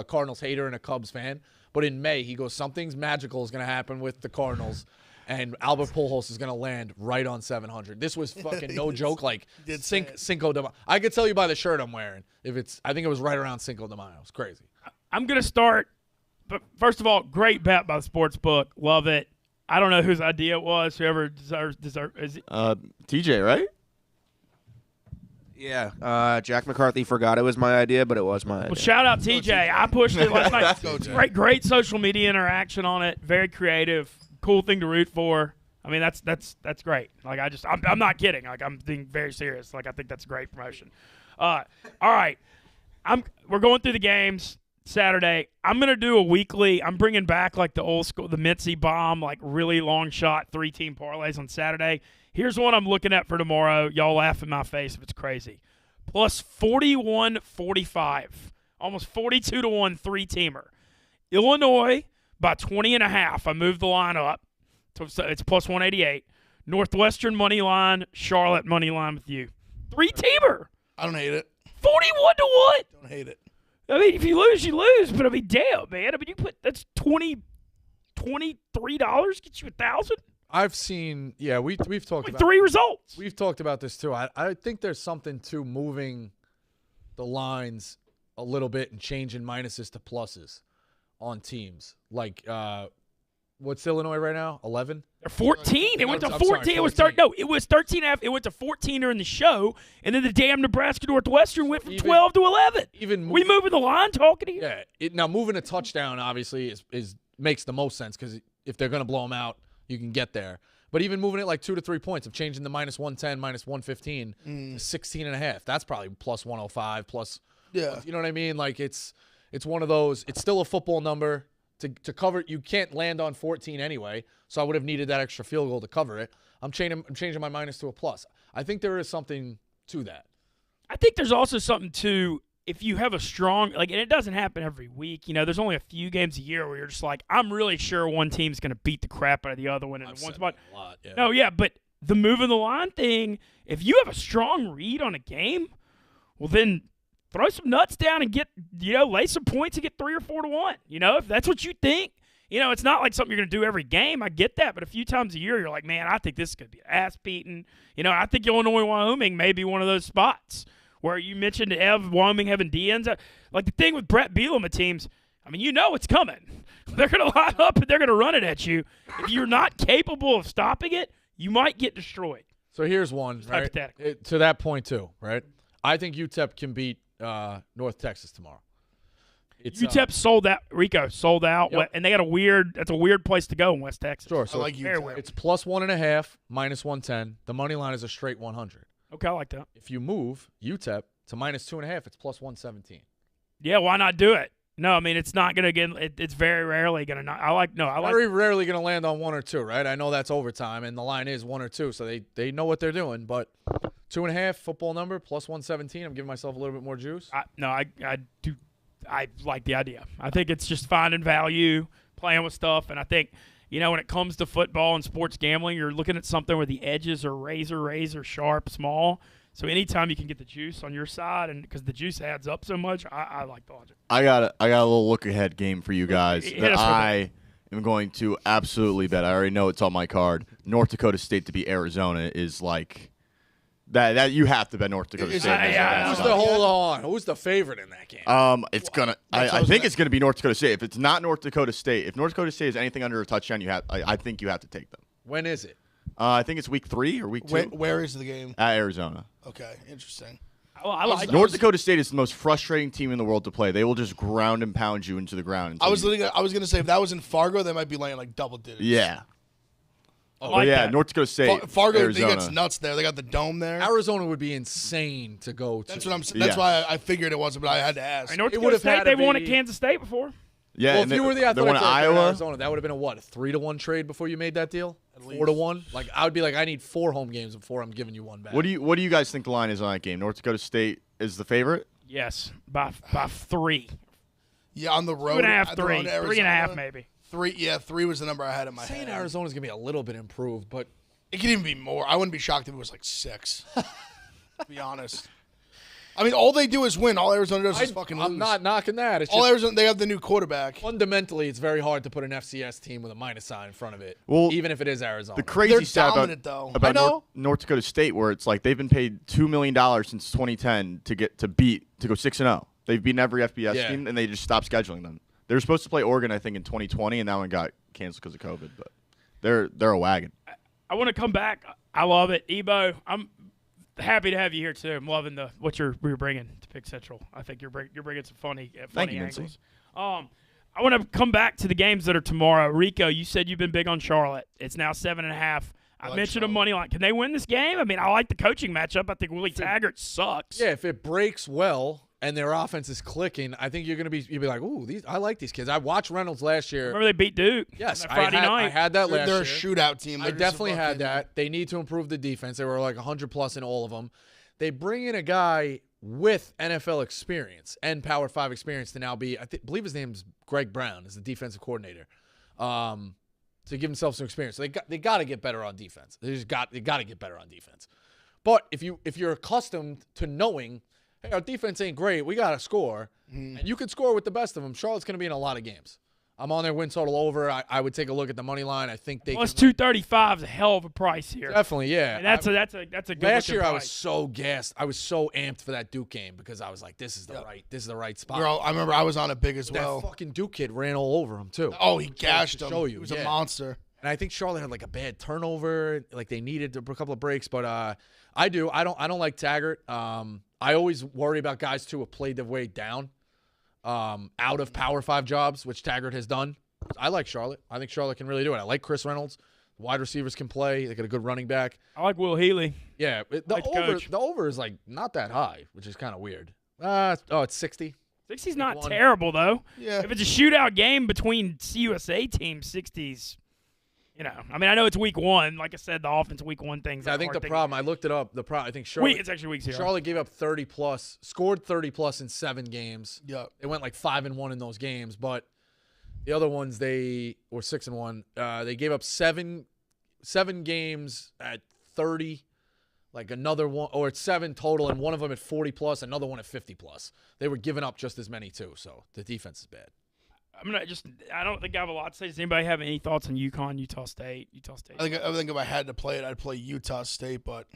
Cardinals hater and a Cubs fan. But in May, he goes, something's magical is going to happen with the Cardinals, and Albert Pujols is going to land right on 700. This was fucking no joke. Like Cinco de Mayo. I could tell you by the shirt I'm wearing. I think it was right around Cinco de Mayo. It's crazy. I'm going to start, but first of all, great bet by the sports book. Love it. I don't know whose idea it was. Whoever deserves is it? TJ, right? Yeah, Jack McCarthy forgot it was my idea, but it was my idea. Well, shout out TJ. I pushed it last night. Great social media interaction on it. Very creative. Cool thing to root for. I mean, that's great. Like I'm not kidding. Like I'm being very serious. Like I think that's a great promotion. All right, we're going through the games Saturday. I'm gonna do a weekly. I'm bringing back like the old school, the Mitzi bomb, like really long shot 3-team parlays on Saturday. Here's one I'm looking at for tomorrow. Y'all laugh in my face if it's crazy. Plus 41-45, almost 42-1 3-teamer. Illinois by 20.5. I moved the line up. So it's plus 188. Northwestern money line, Charlotte money line with you. 3-teamer. I don't hate it. 41-1. Don't hate it. I mean, if you lose, you lose. But I mean, damn, man. I mean, that's $23 gets you 1,000. I've seen, we've talked about 3 results. We've talked about this too. I think there's something to moving the lines a little bit and changing minuses to pluses on teams. Like, what's Illinois right now? 11? They're 14. It went to 14. Sorry, 14. It was 13.5. It went to 14 during the show, and then the damn Nebraska Northwestern went from 12 to 11. We moving the line talking to you? Yeah. Now moving a touchdown obviously is makes the most sense because if they're going to blow them out, you can get there. But even moving it like 2 to 3 points of changing the minus 110, minus 115 to 16.5, that's probably plus 105, plus, you know what I mean? Like it's one of those, it's still a football number to cover. You can't land on 14 anyway, so I would have needed that extra field goal to cover it. I'm changing my minus to a plus. I think there is something to that. I think there's also something to, if you have a strong, like, and it doesn't happen every week, there's only a few games a year where you're just like, I'm really sure one team's going to beat the crap out of the other one in one spot. A lot, yeah. No, yeah, but the moving the line thing, if you have a strong read on a game, well, then throw some nuts down and get, lay some points and get 3 or 4 to 1. If that's what you think. It's not like something you're going to do every game. I get that. But a few times a year, you're like, man, I think this is going to be ass beating. I think Illinois, Wyoming may be one of those spots where you mentioned Wyoming having DNs. Like the thing with Brett Bielema teams, I mean, it's coming. They're going to line up and they're going to run it at you. If you're not capable of stopping it, you might get destroyed. So here's one, right? To that point too, right? I think UTEP can beat North Texas tomorrow. UTEP sold out. Rico sold out, and they got that's a weird place to go in West Texas. Sure. So I like UTEP. It's plus 1.5, minus 110. The money line is a straight 100. Okay, I like that. If you move UTEP to minus 2.5, it's plus 117. Yeah, why not do it? No, I mean it's not gonna get. It's very rarely gonna not. I like. Very rarely going to land on 1 or 2, right? I know that's overtime, and the line is 1 or 2, so they know what they're doing. But 2.5 football number plus 117. I'm giving myself a little bit more juice. I do. I like the idea. I think it's just finding value, playing with stuff, and I think when it comes to football and sports gambling, you're looking at something where the edges are razor sharp, small. So anytime you can get the juice on your side, and because the juice adds up so much, I like the logic. I got a little look ahead game for you guys that I am going to absolutely bet. I already know it's on my card. North Dakota State to beat Arizona is like that. You have to bet North Dakota State. Hold on? Who's the favorite in that game? It's gonna. I think it's gonna be North Dakota State. If it's not North Dakota State, if North Dakota State is anything under a touchdown, I think you have to take them. When is it? I think it's week 3 or week 2. Where is the game? At Arizona. Okay, interesting. I like North Dakota State is the most frustrating team in the world to play. They will just ground and pound you into the ground. I was going to say if that was in Fargo, they might be laying like double digits. Yeah. that. North Dakota State. Fargo, Arizona. they got nuts there. They got the dome there. Arizona would be insane to go to. That's what I'm saying. That's why I figured it wasn't, but I had to ask. North Dakota State, they won at Kansas State before. Yeah, well, if you were the athletic director in Iowa, Arizona, that would have been a 3-1 trade before you made that deal. 4-1. Like I would be like, I need 4 home games before I'm giving you 1 back. What do you guys think the line is on that game? North Dakota State is the favorite. Yes, by 3. Yeah, on the road. 2.5, 3, 3.5 maybe. 3. Yeah, 3 was the number I had in my head. Saying Arizona's gonna be a little bit improved, but it could even be more. I wouldn't be shocked if it was like 6. To be honest. I mean, all they do is win. All Arizona does is fucking lose. I'm not knocking that. It's all just, Arizona, they have the new quarterback. Fundamentally, it's very hard to put an FCS team with a minus sign in front of it, even if it is Arizona. The crazy stat though. about North Dakota State, where it's like they've been paid $2 million since 2010 to go 6-0. They've beaten every FBS team, and they just stopped scheduling them. They were supposed to play Oregon, I think, in 2020, and that one got canceled because of COVID. But they're a wagon. I want to come back. I love it, Ebo. I'm happy to have you here too. I'm loving what you're bringing to Pick Central. I think you're bringing some funny angles. I want to come back to the games that are tomorrow. Rico, you said you've been big on Charlotte. It's now 7.5. I mentioned a money line. Can they win this game? I mean, I like the coaching matchup. I think Willie Taggart sucks. Yeah, if it breaks well and their offense is clicking, I think you'll be like, ooh, I like these kids. I watched Reynolds last year. Remember they beat Duke? Yes, Friday night. I had that last year. They're a shootout team. I definitely had that. They need to improve the defense. They were like 100+ in all of them. They bring in a guy with NFL experience and Power 5 experience to now be, believe his name's Greg Brown, is the defensive coordinator, to give himself some experience. So they got to get better on defense. They got to get better on defense. But if you're accustomed to knowing, hey, our defense ain't great, we got to score, and you can score with the best of them, Charlotte's going to be in a lot of games. I'm on their win total over. I would take a look at the money line. I think they plus 235 is a hell of a price here. Definitely, yeah. And that's a good last year price. I was so gassed. I was so amped for that Duke game because I was like, this is the right spot. I remember I was on it big as well. That fucking Duke kid ran all over him too. Oh, he gashed him. Show you, he was a monster. And I think Charlotte had like a bad turnover, like they needed a couple of breaks. But I don't like Taggart. I always worry about guys too who have played their way down, out of Power 5 jobs, which Taggart has done. I like Charlotte. I think Charlotte can really do it. I like Chris Reynolds. Wide receivers can play. They got a good running back. I like Will Healy. Yeah, the over is like not that high, which is kind of weird. It's 60. 60's not terrible though. Yeah. If it's a shootout game between CUSA teams, 60's. I mean, I know it's week 1. Like I said, the offense week 1 things. I think the problem. I looked it up. I think Charlotte. It's actually week 0. Charlotte gave up 30+, scored 30+ in 7 games. Yeah, they went like 5-1 in those games, but the other ones they were 6-1. They gave up 7 games at 30, like another one, or it's 7 total, and one of them at 40+, another one at 50+. They were giving up just as many too. So the defense is bad. I don't think I have a lot to say. Does anybody have any thoughts on Uconn, Utah State? I think if I had to play it, I'd play Utah State, but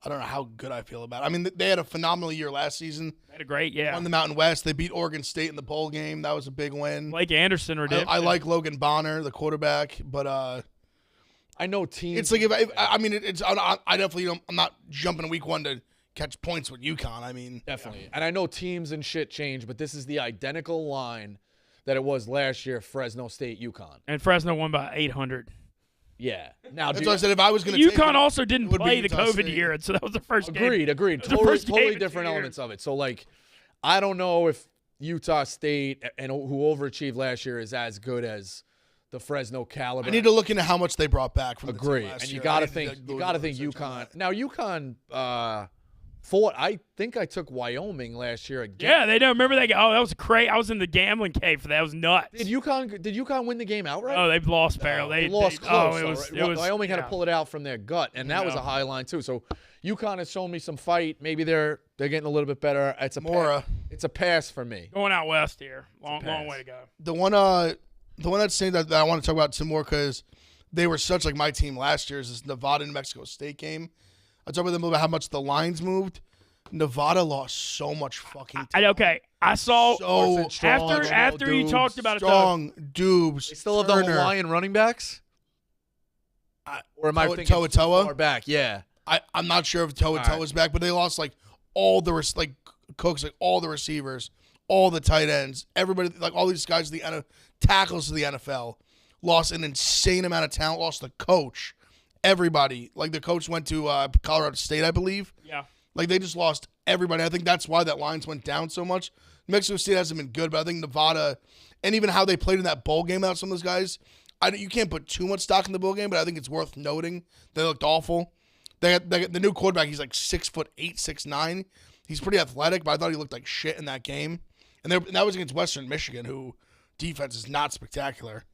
I don't know how good I feel about it. I mean, they had a phenomenal year last season. They had a great, yeah. Won the Mountain West. They beat Oregon State in the bowl game. That was a big win. Blake Anderson redemption. I like Logan Bonner, the quarterback, but I know teams. It's like I definitely don't. I'm not jumping week 1 to catch points with UConn. I mean, definitely. And I know teams and shit change, but this is the identical line that it was last year, Fresno State, UConn. And Fresno won by 800. Yeah. Now, that's what I said. If I was going to UConn also didn't play the COVID year, and so that was the first game. Agreed. Totally different elements of it. So, like, I don't know if Utah State and who overachieved last year is as good as the Fresno caliber. I need to look into how much they brought back from the team Agree. last And year. you got to I need think do you a got to little think research on UConn. that. Now UConn fought. I think I took Wyoming last year again. Yeah, they don't remember that. That was crazy. I was in the gambling cave for that. It was nuts. Did UConn win the game outright? Oh, they've lost barely. They lost close. Oh, it was. Wyoming had to yeah. pull it out from their gut, and that was a high line too. So UConn has shown me some fight. Maybe they're getting a little bit better. It's a Mora. It's a pass for me. Going out west here. Long pass. way to go. The one that's saying that I want to talk about some more because they were such like my team last year is this Nevada and Mexico State game. I talked with them about how much the lines moved. Nevada lost so much fucking time. Okay, I saw So strong, after you Dubes, talked about strong Dubes. They still have the Turner. Hawaiian running backs? Or am I Toa- thinking Toa too Toa? far back? Yeah. I'm not sure if Toa Toa is back, but they lost like all the Cooks, like all the receivers, all the tight ends, everybody, like all these guys, tackles to the NFL, lost an insane amount of talent, lost the coach, everybody. Like the coach went to Colorado State, I believe. Yeah. Like they just lost everybody. I think that's why that lines went down so much. Mexico State hasn't been good, but I think Nevada, and even how they played in that bowl game without some of those guys, you can't put too much stock in the bowl game, but I think it's worth noting they looked awful. They got the new quarterback. He's like 6'8", 6'9". He's pretty athletic, but I thought he looked like shit in that game. And that was against Western Michigan, who defense is not spectacular.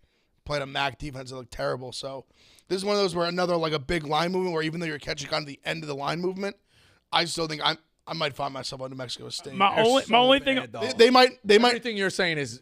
Playing a MAC defense that looked terrible. So this is one of those where another like a big line movement where even though you're catching kind of the end of the line movement, I still think I might find myself on New Mexico State. My only thing. They might Everything you're saying is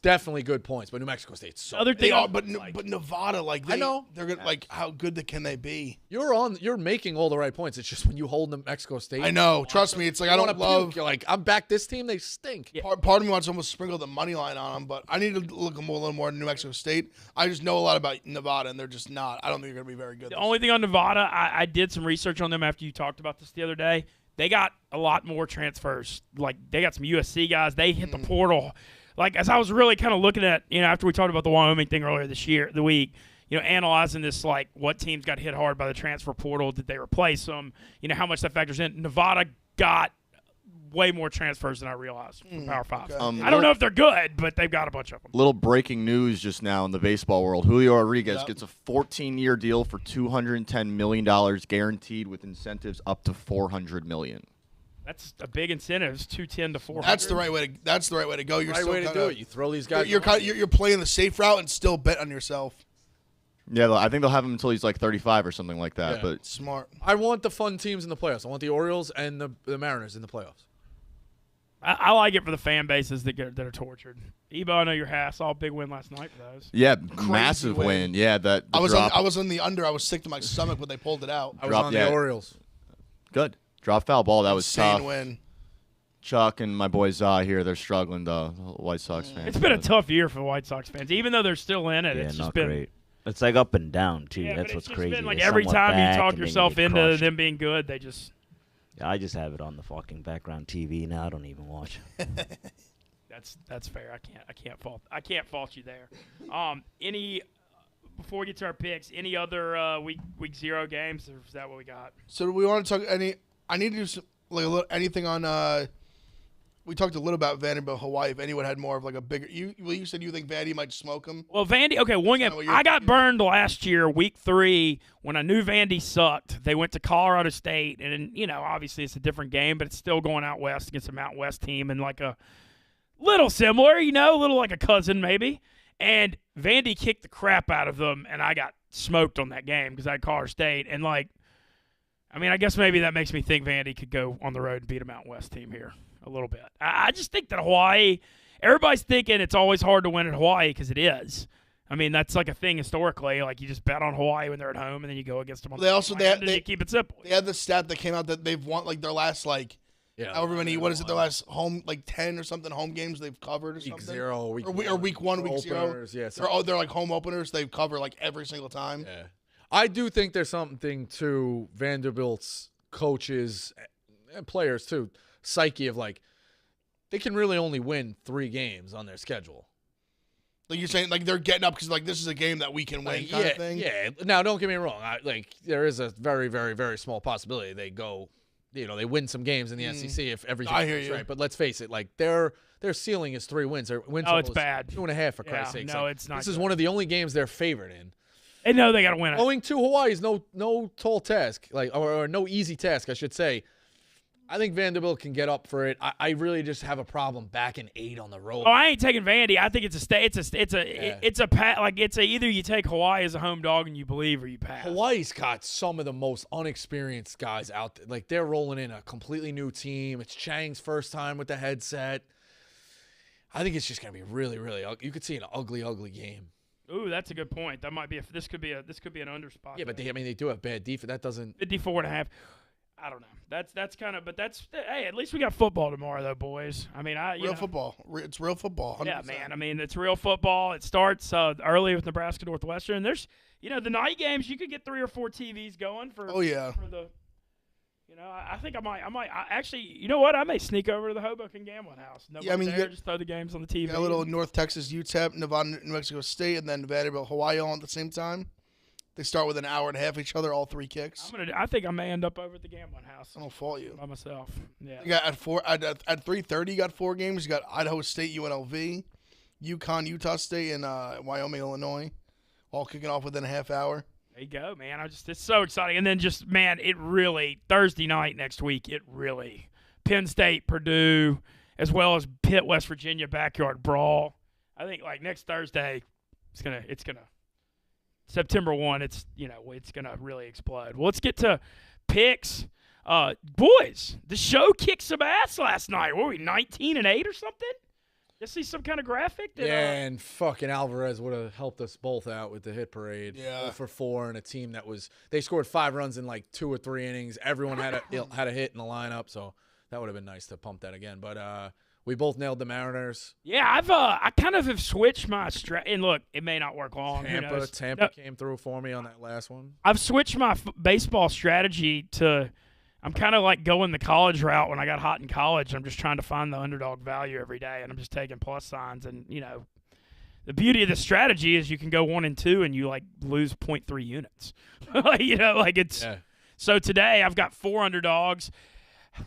definitely good points, but New Mexico State's so Other bad. thing they are, I'm- but Nevada I know. they're good. Like how good can they be? You're making all the right points. It's just when you hold New Mexico State. I know. Trust me, it's like I don't love. You're like, I'm back this team. They stink. Part of me wants to almost sprinkle the money line on them, but I need to look a little more at New Mexico State. I just know a lot about Nevada, and they're just not. I don't think they're going to be very good. The only thing on Nevada, I did some research on them after you talked about this the other day. They got a lot more transfers. Like, they got some USC guys. They hit the portal. Like, as I was really kind of looking at, after we talked about the Wyoming thing earlier the week, analyzing this, like, what teams got hit hard by the transfer portal. Did they replace them? How much that factors in. Nevada got way more transfers than I realized from Power 5. Okay. I don't know if they're good, but they've got a bunch of them. Little breaking news just now in the baseball world. Julio Rodriguez gets a 14-year deal for $210 million guaranteed with incentives up to $400 million. That's a big incentive. It's 210 to 400. That's the right way to go. You're Right still way to kinda, do it. You throw these guys. You're playing the safe route and still bet on yourself. Yeah, I think they'll have him until he's like 35 or something like that. Yeah. But Smart. I want the fun teams in the playoffs. I want the Orioles and the Mariners in the playoffs. I like it for the fan bases that are tortured. Ebo, I know your hat. I saw a big win last night for those. yeah, massive win. Yeah, that I was drop. on the under. I was sick to my stomach when they pulled it out. I was Drop- on yeah. the Orioles. Good. Drop foul ball. That was Insane tough. win. Chuck and my boy Zah here, they're struggling, the White Sox fans. It's been a but- tough year for the White Sox fans, even though they're still in it. Yeah, It's just not been great. It's like up and down too. Yeah, That's but what's it's just crazy. been like They're every somewhat time you back talk and then yourself get into crushed. them being good, they just. Yeah, I just have it on the fucking background TV now. I don't even watch. That's fair. I can't fault you there. Any before we get to our picks, any other week 0 games, or is that what we got? So do we want to talk any? I need to do some, like a little anything on. We talked a little about Vanderbilt, Hawaii. If anyone had more of like a bigger, you said you think Vandy might smoke them. Well, Vandy. Okay, one game. Kinda what you're I got thinking. burned last year, week 3, when I knew Vandy sucked. They went to Colorado State, and obviously it's a different game, but it's still going out west against a Mountain West team, and like a little similar, a little like a cousin maybe. And Vandy kicked the crap out of them, and I got smoked on that game because I had Colorado State, and I guess maybe that makes me think Vandy could go on the road and beat a Mountain West team here a little bit. I just think that Hawaii, everybody's thinking it's always hard to win at Hawaii because it is. That's like a thing historically. Like you just bet on Hawaii when they're at home, and then you go against them on They also- land, they- and you keep it simple. They had the stat that came out that they've won like their last however many. What is it? Their last home 10 or something home games they've covered or Week something. 0, week or week 1, week 0. openers, yeah, They're like home openers. They cover like every single time. Yeah. I do think there's something to Vanderbilt's coaches and players too, psyche of like they can really only win 3 games on their schedule. Like you're saying, like they're getting up because like this is a game that we can win, kind of thing. Yeah. Now, don't get me wrong. There is a very, very, very small possibility they go they win some games in the SEC if everything I hear goes you. right. But let's face it, like their ceiling is 3 wins. Their win total it's is bad. 2.5 for Christ's sake. No, it's not This is good. one of the only games they're favored in. They know they got to win it. Going to Hawaii is no tall task, or no easy task, I should say. I think Vanderbilt can get up for it. I really just have a problem backing 8 on the road. Oh, I ain't taking Vandy. I think it's either you take Hawaii as a home dog and you believe, or you pass. Hawaii's got some of the most unexperienced guys out there. Like, they're rolling in a completely new team. It's Chang's first time with the headset. I think it's just going to be really, really ugly. You could see an ugly, ugly game. Ooh, that's a good point. That might be this could be an under spot. Yeah, but they do have bad defense. That doesn't 54.5. I don't know. That's kind of, but hey, at least we got football tomorrow, though, boys. I mean, Real football. It's real football. 100%. Yeah, man. I mean, it's real football. It starts early with Nebraska Northwestern. There's, the night games. You could get 3 or 4 TVs going for. Oh yeah. For the, I think I might actually. You know what? I may sneak over to the Hoboken Gambling House. Nobody I mean, there, just throw the games on the TV. You got a little North Texas UTEP, Nevada, New Mexico State, and then Vanderbilt, Hawaii all at the same time. They start with an hour and a half each other, all 3 kicks. I think I may end up over at the Gambling House. I don't fault you. By myself. Yeah. You got at 3:30. You got 4 games. You got Idaho State, UNLV, Uconn, Utah State, and Wyoming, Illinois, all kicking off within a half hour. There you go, man. It's so exciting. And then just, man, it really, Thursday night next week, Penn State, Purdue, as well as Pitt, West Virginia, backyard brawl. I think, like, next Thursday, it's gonna September 1, it's going to really explode. Well, let's get to picks. Boys, the show kicked some ass last night. What were we, 19-8 or something? You see some kind of graphic? And fucking Alvarez would have helped us both out with the hit parade. Yeah. 0 for 4 and a team that they scored 5 runs in like 2 or 3 innings. Everyone had a hit in the lineup, so that would have been nice to pump that again. But we both nailed the Mariners. Yeah, I kind of have switched my and look, it may not work long. Tampa came through for me on that last one. I've switched my baseball strategy to. I'm kind of like going the college route when I got hot in college. I'm just trying to find the underdog value every day, and I'm just taking plus signs. And, the beauty of the strategy is you can go 1 and 2 and you, like, lose 0.3 units. It's – Yeah. So today I've got 4 underdogs.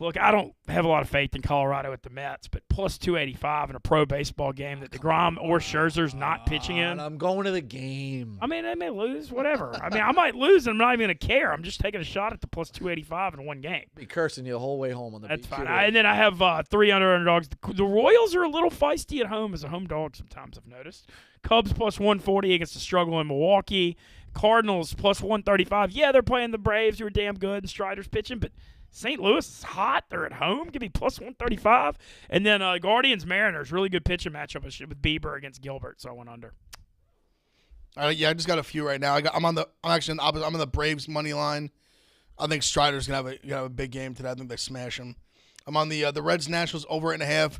Look, I don't have a lot of faith in Colorado at the Mets, but plus 285 in a pro baseball game that DeGrom or Scherzer's not pitching in. I'm going to the game. I mean, they may lose, whatever. I mean, I might lose, and I'm not even going to care. I'm just taking a shot at the plus 285 in one game. Be cursing you the whole way home on the That's beach. fine. And then I have 3 underdogs. The Royals are a little feisty at home as a home dog sometimes, I've noticed. Cubs plus 140 against the struggle in Milwaukee. Cardinals plus 135. Yeah, they're playing the Braves, who are damn good, and Strider's pitching, but St. Louis is hot. They're at home. Give me plus 135. And then Guardians-Mariners, really good pitching matchup with Bieber against Gilbert, so I went under. I just got a few right now. I'm actually on the opposite. I'm on the Braves money line. I think Strider's gonna have a big game today. I think they smash him. I'm on the Reds Nationals over 8.5.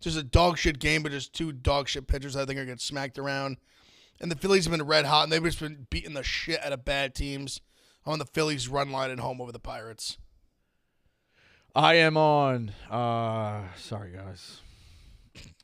Just a dog shit game, but just 2 dog shit pitchers I think are getting smacked around. And the Phillies have been red hot, and they've just been beating the shit out of bad teams. I'm on the Phillies run line at home over the Pirates. I am on. Sorry, guys.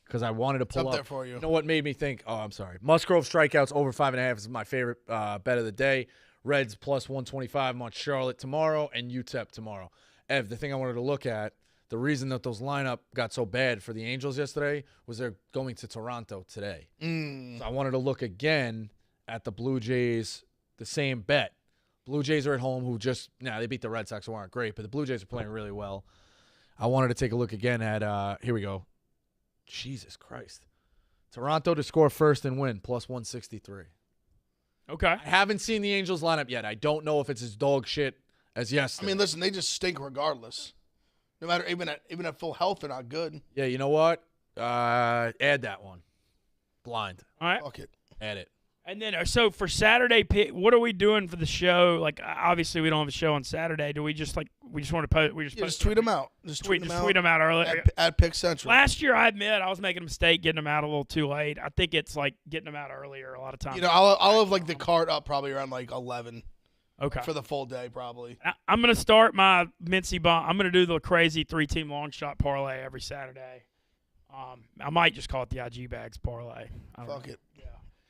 Because I wanted to pull It's up up. there for you. You know what made me think? Oh, I'm sorry. Musgrove strikeouts over 5.5 is my favorite bet of the day. Reds plus 125. I'm on Charlotte tomorrow and UTEP tomorrow. Ev, the thing I wanted to look at, the reason that those lineup got so bad for the Angels yesterday was they're going to Toronto today. So I wanted to look again at the Blue Jays, the same bet. Blue Jays are at home, they beat the Red Sox, who aren't great, but the Blue Jays are playing really well. I wanted to take a look again at, here we go. Jesus Christ. Toronto to score first and win, plus 163. Okay. I haven't seen the Angels lineup yet. I don't know if it's as dog shit as yesterday. I mean, listen, they just stink regardless. No matter, even at full health, they're not good. Yeah, you know what? Add that one. Blind. All right. Fuck it. Add it. And then, so for Saturday, what are we doing for the show? Like, obviously, we don't have a show on Saturday. Do we just want to post? Just tweet them out. Just tweet them out early. At Pick Central. Last year, I admit I was making a mistake getting them out a little too late. I think it's like getting them out earlier a lot of times. I'll have like the card up probably around like 11. Okay. For the full day, probably. I'm gonna start my Mincy bomb. I'm gonna do the crazy 3-team long shot parlay every Saturday. I might just call it the IG Bags parlay. Fuck it. Yeah.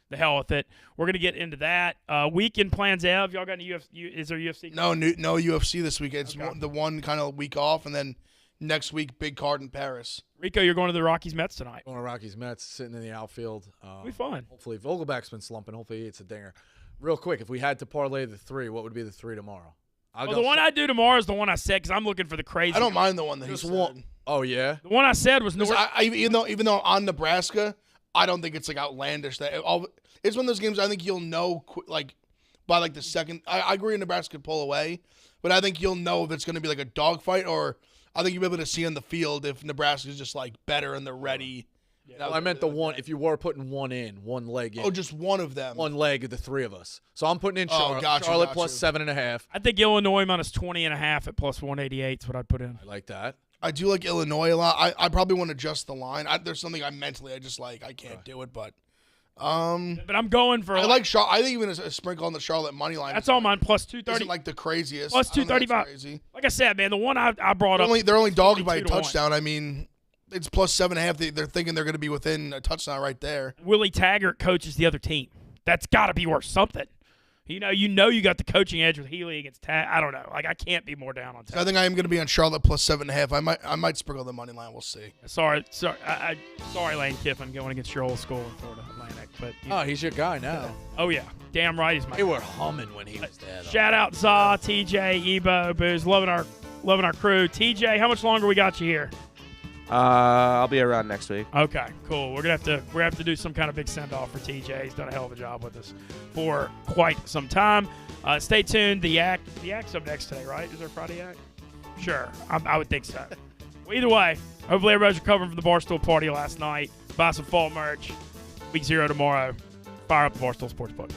the hell with it. We're gonna get into that. Weekend plans, Ev. Y'all got any UFC? Is there UFC? No UFC this week. It's Okay. the one kind of week off, and then next week big card in Paris. Rico, you're going to the Rockies Mets tonight. Going to Rockies Mets, sitting in the outfield. It'll be fun. Hopefully, Vogelback's been slumping. Hopefully, he hits a dinger. Real quick, if we had to parlay the 3, what would be the 3 tomorrow? Well, the one I do tomorrow is the one I said because I'm looking for the crazy. I don't mind the one that he Just said. one. Oh yeah. The one I said was North. Even though on Nebraska, I don't think it's like outlandish. It's one of those games I think you'll know by like the second. I agree Nebraska could pull away, but I think you'll know if it's going to be like a dogfight, or I think you'll be able to see on the field if Nebraska's just like better and they're ready. Well, I meant the one. If you were putting one leg in. Oh, just one of them. One leg of the 3 of us. So I'm putting in Oh, Charlotte. gotcha, Charlotte gotcha. plus 7.5. I think Illinois minus 20.5 at plus 188 is what I'd put in. I like that. I do like Illinois a lot. I probably want to adjust the line. There's something I just like. I can't do it, but But I'm going for. I like Charlotte. I think even a sprinkle on the Charlotte money line. That's all mine. Plus 230. Isn't like the craziest. Plus I don't think that's 235. crazy. Like I said, man, the one I brought up. They're only dogged by a 42 to 1. touchdown. I mean, it's plus 7.5. They're thinking they're going to be within a touchdown right there. Willie Taggart coaches the other team. That's got to be worth something. You got the coaching edge with Healy against Taggart. I don't know. Like, I can't be more down on So I Taggart. think I am going to be on Charlotte plus 7.5. I might sprinkle the money line. We'll see. Sorry, Lane Kiffin going against your old school in Florida Atlantic. But Oh, he's your guy now. oh yeah, damn right he's my. They were humming when he was there. Though. Shout out Zaw, TJ, Ebo, Booze, loving our crew. TJ, how much longer we got you here? I'll be around next week. Okay, cool. We're gonna have to do some kind of big send off for TJ. He's done a hell of a job with us for quite some time. Stay tuned. The act's up next today, right? Is there a Friday act? Sure, I would think so. Well, either way, hopefully everybody's recovering from the Barstool party last night. Buy some fall merch. Week 0 tomorrow. Fire up the Barstool Sports book.